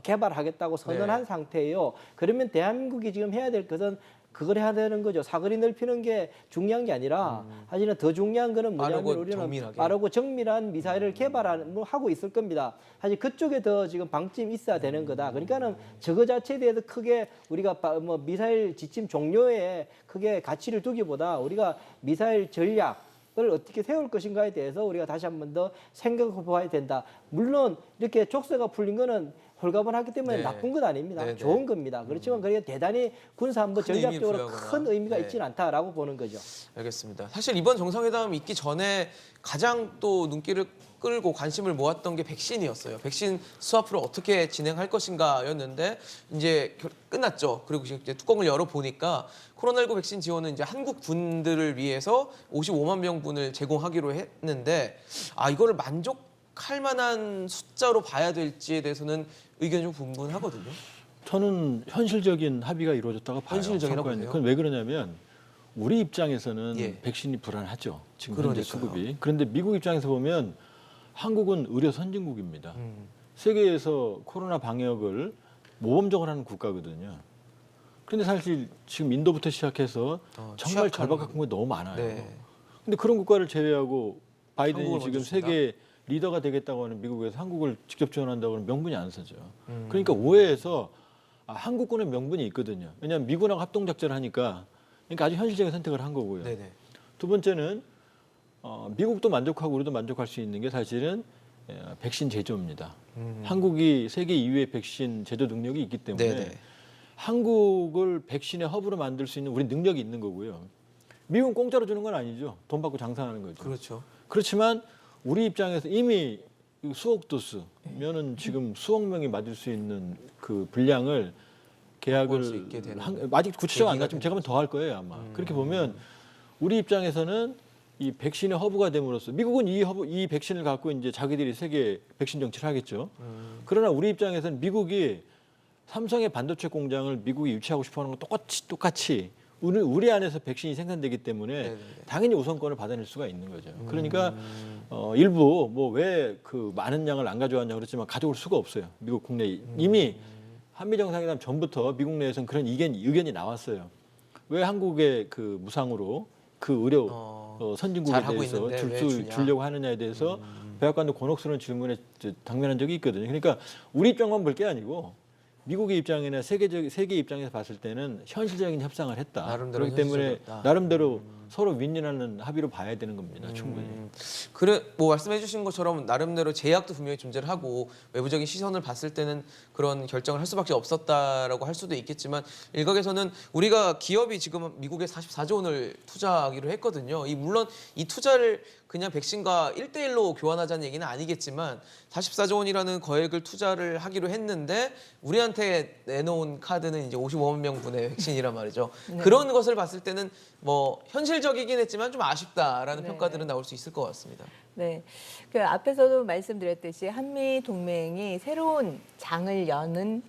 개발하겠다고 선언한 상태예요. 그러면 대한민국이 지금 해야 될 것은 그걸 해야 되는 거죠. 사거리 넓히는 게 중요한 게 아니라 사실은 더 중요한 거는 뭐냐면 빠르고 우리는 정밀하게. 빠르고 정밀한 미사일을 하고 있을 겁니다. 사실 그쪽에 더 지금 방점이 있어야 되는 거다. 그러니까는 저거 자체에 대해서 크게 우리가 미사일 지침 종료에 크게 가치를 두기보다 우리가 미사일 전략 을 어떻게 세울 것인가에 대해서 우리가 다시 한 번 더 생각해 봐야 된다. 물론 이렇게 족쇄가 풀린 거는 홀가분하기 때문에 네. 나쁜 건 아닙니다. 네, 네. 좋은 겁니다. 그렇지만 그게 대단히 군사안보 큰 의미를 전략적으로 부여하거나. 큰 의미가 네. 있지는 않다라고 보는 거죠. 알겠습니다. 사실 이번 정상회담 있기 전에 가장 또 눈길을 끌고 관심을 모았던 게 백신이었어요. 백신 스와프를 어떻게 진행할 것인가였는데 이제 끝났죠. 그리고 이제 뚜껑을 열어 보니까 코로나19 백신 지원은 이제 한국 군들을 위해서 55만 명분을 제공하기로 했는데 이거를 만족할 만한 숫자로 봐야 될지에 대해서는 의견이 좀 분분하거든요. 저는 현실적인 합의가 이루어졌다고 봐요. 현실적이라고 성과는. 보세요? 그건 왜 그러냐면 우리 입장에서는 예. 백신이 불안하죠. 지금 그러니까요. 현재 수급이. 그런데 미국 입장에서 보면 한국은 의료 선진국입니다. 음. 세계에서 코로나 방역을 모범적으로 하는 국가거든요. 그런데 사실 지금 인도부터 시작해서 정말 취약한- 절박한 국가가 너무 많아요. 네. 근데 그런 국가를 제외하고 바이든이 한국을 지금 먼저 준다? 세계 리더가 되겠다고 하는 미국에서 한국을 직접 지원한다고 하는 명분이 안 서죠. 음. 그러니까 오해해서 한국군의 명분이 있거든요. 왜냐하면 미군하고 합동작전을 하니까 그러니까 아주 현실적인 선택을 한 거고요. 네네. 두 번째는 미국도 만족하고 우리도 만족할 수 있는 게 사실은 백신 제조입니다. 한국이 세계 2위의 백신 제조 능력이 있기 때문에 네네. 한국을 백신의 허브로 만들 수 있는 우리 능력이 있는 거고요. 미국은 공짜로 주는 건 아니죠. 돈 받고 장사하는 거죠. 그렇죠. 그렇지만 우리 입장에서 이미 수억 도스면은 지금 수억 명이 맞을 수 있는 그 분량을 확보할 수 계약을 있게 되는 아직 구체가 안 계기가 났지만 제가 더 할 거예요 아마. 그렇게 보면 우리 입장에서는 이 백신의 허브가 됨으로써 미국은 이 백신을 갖고 이제 자기들이 세계 백신 정치를 하겠죠. 그러나 우리 입장에서는 미국이 삼성의 반도체 공장을 미국이 유치하고 싶어하는 건 똑같이 우리 안에서 백신이 생산되기 때문에 네네네. 당연히 우선권을 받아낼 수가 있는 거죠. 그러니까 일부 뭐 왜 그 많은 양을 안 가져왔냐 그렇지만 가져올 수가 없어요. 미국 국내에 이미 한미 정상회담 전부터 미국 내에서는 그런 의견이 나왔어요. 왜 한국의 그 무상으로 그 의료 선진국에 잘하고 대해서 있는데 왜 주냐? 주려고 하느냐에 대해서 백악관도 곤혹스러운 질문에 당면한 적이 있거든요. 그러니까 우리 입장만 볼 게 아니고 미국의 입장이나 세계 입장에서 봤을 때는 현실적인 협상을 했다. 나름대로 그렇기 때문에 현실적이었다. 나름대로 서로 윈윈하는 합의로 봐야 되는 겁니다. 충분히. 그래 뭐 말씀해주신 것처럼 나름대로 제약도 분명히 존재를 하고 외부적인 시선을 봤을 때는 그런 결정을 할 수밖에 없었다라고 할 수도 있겠지만 일각에서는 우리가 기업이 지금 미국에 44조 원을 투자하기로 했거든요. 물론 이 투자를 그냥 백신과 1대1로 교환하자는 얘기는 아니겠지만 44조 원이라는 거액을 투자를 하기로 했는데 우리한테 내놓은 카드는 이제 55만 명분의 백신이란 말이죠. 네. 그런 것을 봤을 때는 뭐 현실적이긴 했지만 좀 아쉽다라는 네. 평가들은 나올 수 있을 것 같습니다. 네, 그 앞에서도 말씀드렸듯이 한미 동맹이 새로운 장을 여는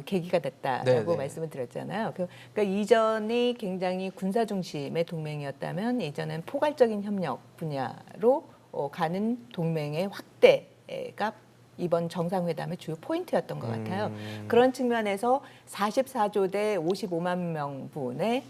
계기가 됐다라고 네네. 말씀을 드렸잖아요. 그러니까 이전이 굉장히 군사 중심의 동맹이었다면 이전엔 포괄적인 협력 분야로 가는 동맹의 확대가 이번 정상회담의 주요 포인트였던 것 같아요. 그런 측면에서 44조 대 55만 명분의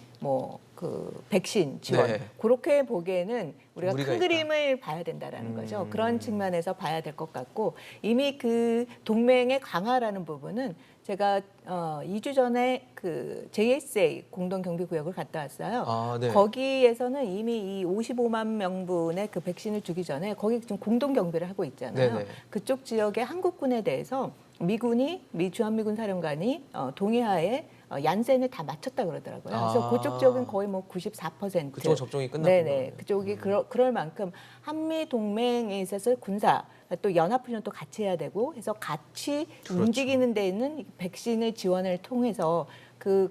그 백신 지원 네. 그렇게 보기에는 우리가 무리가 큰 있다. 그림을 봐야 된다라는 거죠. 그런 측면에서 봐야 될 것 같고 이미 그 동맹의 강화라는 부분은 제가 2주 전에 그 JSA 공동경비구역을 갔다 왔어요. 아, 네. 거기에서는 이미 이 55만 명분의 그 백신을 주기 전에 거기 지금 공동경비를 하고 있잖아요. 네네. 그쪽 지역의 한국군에 대해서 미 주한미군 사령관이 동해하에 얀센을 다 맞췄다 그러더라고요. 그래서 아. 그쪽 지역은 거의 94%. 그쪽은 접종이 끝났군요. 네네. 그쪽이 그럴 만큼 한미 동맹에 있어서 군사 또 연합훈련도 같이 해야 되고 해서 같이 그렇죠. 움직이는 데는 백신의 지원을 통해서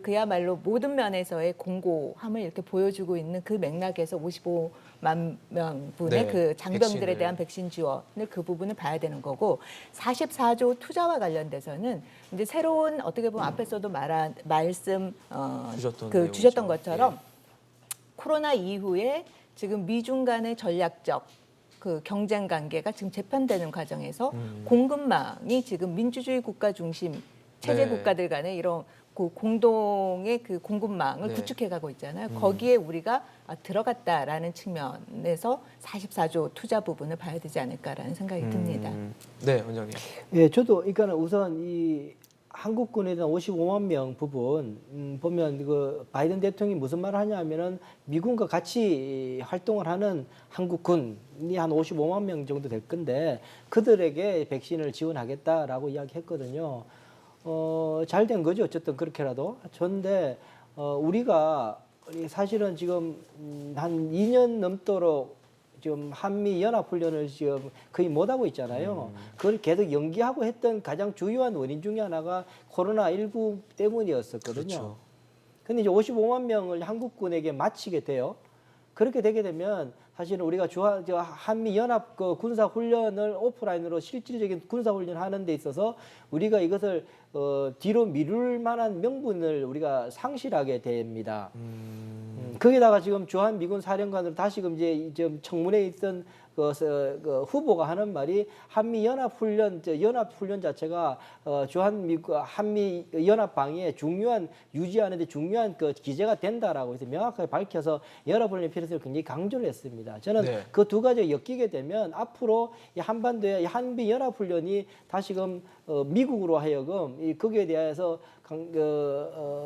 그야말로 모든 면에서의 공고함을 이렇게 보여주고 있는 그 맥락에서 55만 명분의 네, 그 장병들에 백신을. 대한 백신 지원을 그 부분을 봐야 되는 거고 44조 투자와 관련돼서는 이제 새로운 어떻게 보면 앞에서도 말씀 주셨던 그 내용이죠. 주셨던 것처럼 코로나 이후에 지금 미중 간의 전략적 그 경쟁 관계가 지금 재편되는 과정에서 공급망이 지금 민주주의 국가 중심 체제 네. 국가들 간의 이런 그 공동의 그 공급망을 네. 구축해 가고 있잖아요. 거기에 우리가 들어갔다라는 측면에서 44조 투자 부분을 봐야 되지 않을까라는 생각이 듭니다. 네, 원장님. 예, 저도 그러니까 우선 이 한국군에 대한 55만 명 부분 보면 그 바이든 대통령이 무슨 말을 하냐면은 미군과 같이 활동을 하는 한국군이 한 55만 명 정도 될 건데 그들에게 백신을 지원하겠다라고 이야기했거든요. 잘 된 거죠. 어쨌든 그렇게라도. 그런데 우리가 사실은 지금 한 2년 넘도록 지금 한미 연합 훈련을 지금 거의 못 하고 있잖아요. 그걸 계속 연기하고 했던 가장 중요한 원인 중에 하나가 코로나19 때문이었었거든요. 그렇죠. 근데 이제 55만 명을 한국군에게 마치게 돼요. 그렇게 되게 되면 사실은 우리가 한미 연합 그 군사 훈련을 오프라인으로 실질적인 군사 훈련을 하는 데 있어서 우리가 이것을 뒤로 미룰 만한 명분을 우리가 상실하게 됩니다. 거기다가 지금 주한 미군 사령관으로 다시금 이제 지금 청문회에 있던 그 후보가 하는 말이 한미 연합 훈련 자체가 주한 미국 한미 연합 방위에 중요한 유지하는데 중요한 그 기제가 된다라고 해서 명확하게 밝혀서 연합 훈련의 필요성을 굉장히 강조를 했습니다. 저는 네. 그 두 가지가 엮이게 되면 앞으로 이 한반도의 한미 연합 훈련이 다시금 미국으로 하여금 거기에 대해서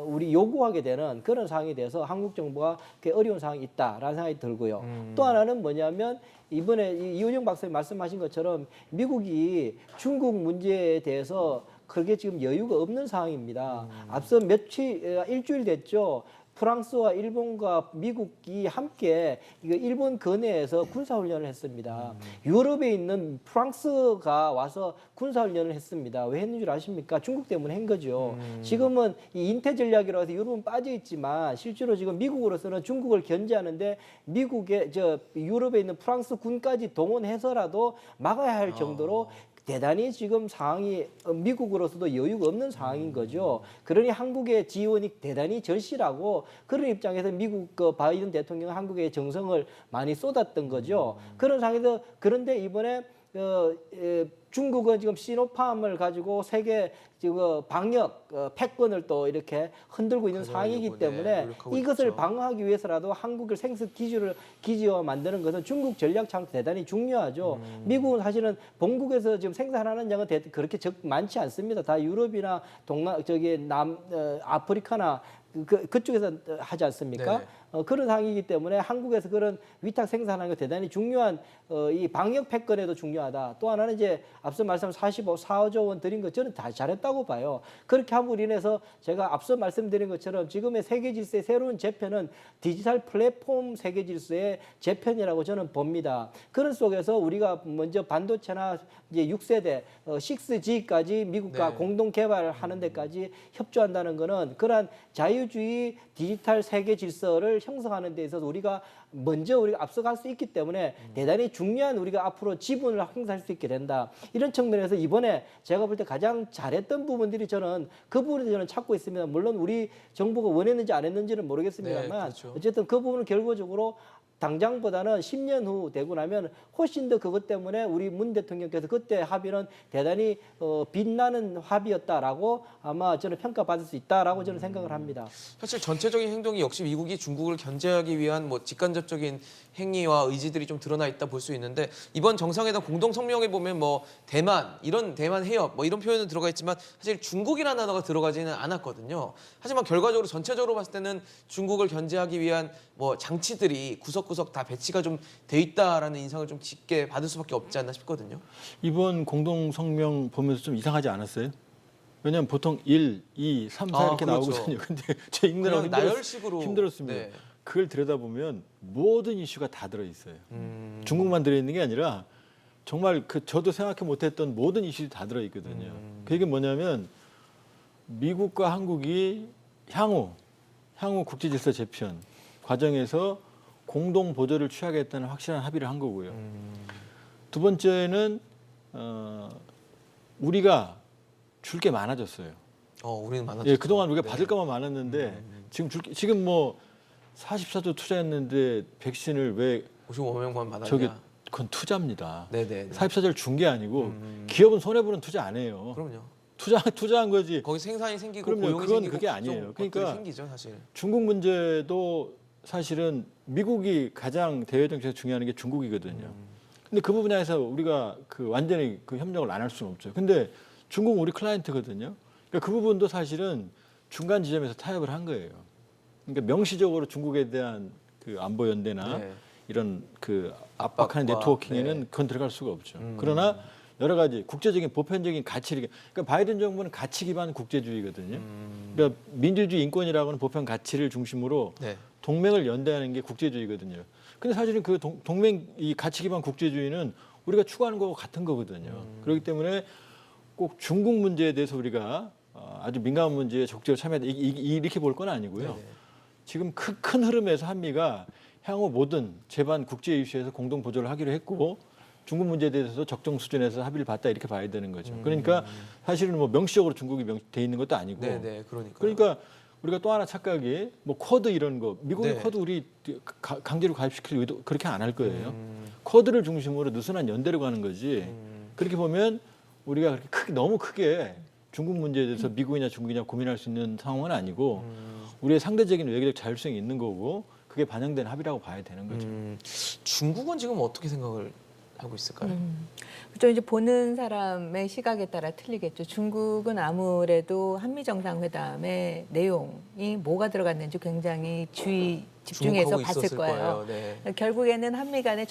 우리 요구하게 되는 그런 상황이 돼서 한국 정부가 꽤 어려운 상황이 있다라는 생각이 들고요. 또 하나는 뭐냐면 이번에 이은영 박사님 말씀하신 것처럼 미국이 중국 문제에 대해서 그렇게 지금 여유가 없는 상황입니다. 앞서 일주일 됐죠. 프랑스와 일본과 미국이 함께 일본 근해에서 군사훈련을 했습니다. 유럽에 있는 프랑스가 와서 군사훈련을 했습니다. 왜 했는 줄 아십니까? 중국 때문에 한 거죠. 지금은 이 인태 전략이라고 해서 유럽은 빠져 있지만 실제로 지금 미국으로서는 중국을 견제하는데 유럽에 있는 프랑스 군까지 동원해서라도 막아야 할 정도로 대단히 지금 상황이 미국으로서도 여유가 없는 상황인 거죠. 그러니 한국의 지원이 대단히 절실하고 그런 입장에서 미국 바이든 대통령은 한국에 정성을 많이 쏟았던 거죠. 그런 상황에서 그런데 이번에 중국은 지금 시노팜을 가지고 세계 지금 방역 패권을 또 이렇게 흔들고 있는 상황이기 때문에 이것을 있죠. 방어하기 위해서라도 한국을 생습 기지화 만드는 것은 중국 전략 참 대단히 중요하죠. 미국은 사실은 본국에서 지금 생산하는 양은 그렇게 많지 않습니다. 다 유럽이나 아프리카나 그쪽에서 하지 않습니까? 그런 상황이기 때문에 한국에서 그런 위탁 생산하는 게 대단히 중요한 이 방역 패권에도 중요하다. 또 하나는 이제 앞서 말씀한 4조 원 드린 것 저는 다 잘했다고 봐요. 그렇게 함으로 인해서 제가 앞서 말씀드린 것처럼 지금의 세계 질서의 새로운 재편은 디지털 플랫폼 세계 질서의 재편이라고 저는 봅니다. 그런 속에서 우리가 먼저 반도체나 이제 6세대 6G까지 미국과 공동 개발하는 데까지 협조한다는 것은 그러한 자유주의 디지털 세계 질서를 형성하는 데 있어서 우리가 앞서갈 수 있기 때문에 대단히 중요한 우리가 앞으로 지분을 행사할 수 있게 된다. 이런 측면에서 이번에 제가 볼 때 가장 잘했던 부분들이 저는 그 부분을 저는 찾고 있습니다. 물론 우리 정부가 원했는지 안 했는지는 모르겠습니다만 그렇죠. 어쨌든 그 부분은 결과적으로 당장보다는 10년 후 되고 나면 훨씬 더 그것 때문에 우리 문 대통령께서 그때 합의는 대단히 빛나는 합의였다라고 아마 저는 평가받을 수 있다라고 저는 생각을 합니다. 사실 전체적인 행동이 역시 미국이 중국을 견제하기 위한 뭐 직간접적인 행위와 의지들이 좀 드러나 있다 볼 수 있는데 이번 정상회담 공동 성명에 보면 뭐 대만 해협 뭐 이런 표현은 들어가 있지만 사실 중국이라는 단어가 들어가지는 않았거든요. 하지만 결과적으로 전체적으로 봤을 때는 중국을 견제하기 위한 뭐 장치들이 구석구석 다 배치가 좀 돼 있다라는 인상을 좀 짙게 받을 수밖에 없지 않나 싶거든요. 이번 공동 성명 보면서 좀 이상하지 않았어요? 왜냐하면 보통 1, 2, 3, 4 이렇게 그렇죠. 나오거든요. 근데 제 읽느라고 그냥 나열식으로 힘들었습니다. 네. 그걸 들여다보면 모든 이슈가 다 들어있어요. 중국만 들어있는 게 아니라 정말 저도 생각해 못했던 모든 이슈들이 다 들어있거든요. 그게 뭐냐면 미국과 한국이 향후 국제질서 재편 과정에서 공동 보조를 취하겠다는 확실한 합의를 한 거고요. 두 번째는 우리가 줄 게 많아졌어요. 우리는 많았죠. 예, 그동안 우리가 받을 것만 많았는데 지금 뭐 44조 투자했는데 백신을 왜 55명만 받았냐. 그건 투자입니다. 네네. 44조를 준 게 아니고 기업은 손해 보는 투자 안 해요. 그럼요. 투자한 거지. 거기 생산이 생기고 그럼요. 고용이 그건 생기고 그게 아니에요. 그러니까 그러니까 생기죠, 사실. 중국 문제도 사실은 미국이 가장 대외 정책에서 중요한 게 중국이거든요. 근데 그 부분에서 우리가 완전히 그 협력을 안 할 수는 없죠. 근데 중국은 우리 클라이언트거든요. 그러니까 그 부분도 사실은 중간 지점에서 타협을 한 거예요. 그러니까 명시적으로 중국에 대한 그 안보 연대나 네. 이런 그 압박하는 압박과, 네트워킹에는 네. 그건 들어갈 수가 없죠. 그러나 여러 가지 국제적인 보편적인 가치를 그러니까 바이든 정부는 가치 기반 국제주의거든요. 그러니까 민주주의 인권이라고는 보편 가치를 중심으로 네. 동맹을 연대하는 게 국제주의거든요. 근데 사실은 그 동맹 이 가치 기반 국제주의는 우리가 추구하는 거하고 같은 거거든요. 그렇기 때문에 꼭 중국 문제에 대해서 우리가 아주 민감한 문제에 적극적으로 참여하다 이렇게 볼 건 아니고요. 네네. 지금 큰 흐름에서 한미가 향후 모든 제반 국제 이슈에서 공동 보조를 하기로 했고 중국 문제에 대해서도 적정 수준에서 합의를 봤다 이렇게 봐야 되는 거죠. 그러니까 사실은 뭐 명시적으로 중국이 돼 있는 것도 아니고. 네네, 그러니까. 그러니까 우리가 또 하나 착각이 뭐 쿼드 이런 거 미국의 네. 쿼드 우리 강제로 가입시킬 의도 그렇게 안 할 거예요. 쿼드를 중심으로 느슨한 연대로 가는 거지. 그렇게 보면 우리가 그렇게 너무 크게 중국 문제에 대해서 미국이냐 중국이냐 고민할 수 있는 상황은 아니고 우리의 상대적인 외교적 자율성이 있는 거고 그게 반영된 합의라고 봐야 되는 거죠. 중국은 지금 어떻게 생각을 하고 있을까요? 그렇죠. 이제 보는 사람의 시각에 따라 틀리겠죠. 중국은 아무래도 한미 정상회담의 내용이 뭐가 들어갔는지 굉장히 집중해서 주목하고 봤을 있었을 거예요. 네. 결국에는 한미 간의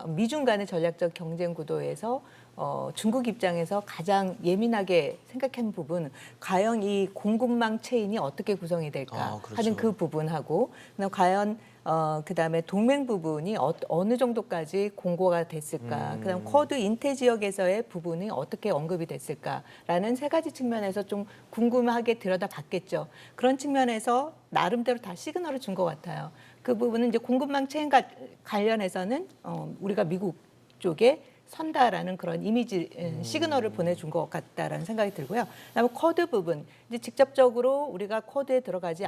미중 간의 전략적 경쟁 구도에서 중국 입장에서 가장 예민하게 생각한 부분, 과연 이 공급망 체인이 어떻게 구성이 될까 그렇죠. 하는 그 부분하고, 그다음 과연 그다음에 동맹 부분이 어느 정도까지 공고가 됐을까, 그다음 쿼드 인태 지역에서의 부분이 어떻게 언급이 됐을까라는 세 가지 측면에서 좀 궁금하게 들여다봤겠죠. 그런 측면에서 나름대로 다 시그널을 준 것 같아요. 그 부분은 이제 공급망 체인 관련해서는 우리가 미국 쪽에 선다라는 그런 이미지 시그널을 보내준 것 같다라는 생각이 들고요. 그다음에 쿼드 부분 이제 직접적으로 우리가 쿼드에 들어가지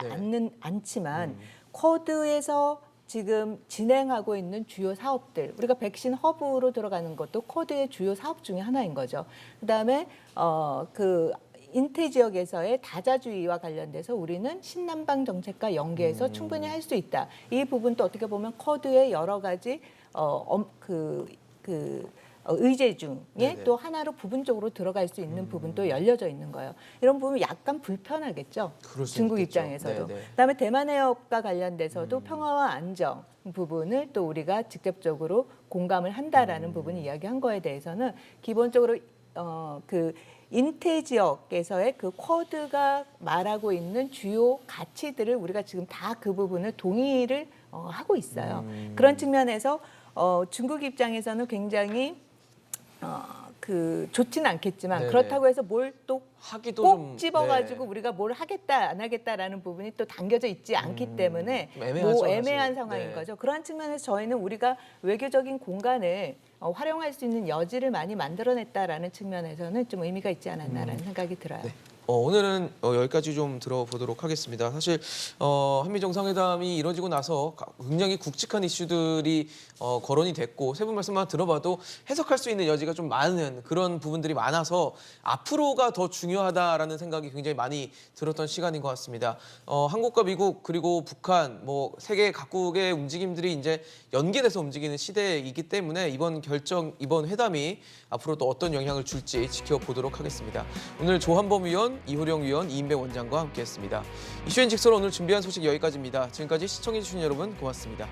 않지만 쿼드에서 지금 진행하고 있는 주요 사업들, 우리가 백신 허브로 들어가는 것도 쿼드의 주요 사업 중에 하나인 거죠. 그다음에 그 인태 지역에서의 다자주의와 관련돼서 우리는 신남방 정책과 연계해서 충분히 할 수 있다. 이 부분도 어떻게 보면 쿼드의 여러 가지 의제 중에 네네. 또 하나로 부분적으로 들어갈 수 있는 부분도 열려져 있는 거예요. 이런 부분 약간 불편하겠죠. 그럴 수 중국 있겠죠. 입장에서도. 네네. 그다음에 대만 해협과 관련돼서도 평화와 안정 부분을 또 우리가 직접적으로 공감을 한다라는 부분을 이야기한 거에 대해서는 기본적으로 그 인태 지역에서의 그 쿼드가 말하고 있는 주요 가치들을 우리가 지금 다 그 부분을 동의를 하고 있어요. 그런 측면에서 중국 입장에서는 굉장히 좋지는 않겠지만 네네. 그렇다고 해서 뭘 또 하기도 꼭 좀, 집어가지고 네. 우리가 뭘 하겠다 안 하겠다라는 부분이 또 당겨져 있지 않기 때문에 좀 애매하죠, 애매한 사실. 상황인 네. 거죠. 그러한 측면에서 저희는 우리가 외교적인 공간을 활용할 수 있는 여지를 많이 만들어냈다라는 측면에서는 좀 의미가 있지 않았나라는 생각이 들어요. 네. 오늘은 여기까지 좀 들어보도록 하겠습니다. 사실 한미 정상회담이 이뤄지고 나서 굉장히 굵직한 이슈들이 거론이 됐고 세 분 말씀만 들어봐도 해석할 수 있는 여지가 좀 많은 그런 부분들이 많아서 앞으로가 더 중요하다라는 생각이 굉장히 많이 들었던 시간인 것 같습니다. 한국과 미국 그리고 북한 뭐 세계 각국의 움직임들이 이제 연계돼서 움직이는 시대이기 때문에 이번 회담이 앞으로 또 어떤 영향을 줄지 지켜보도록 하겠습니다. 오늘 조한범 위원, 이호령 위원, 이인배 원장과 함께했습니다. 이슈앤직설 오늘 준비한 소식 여기까지입니다. 지금까지 시청해주신 여러분 고맙습니다.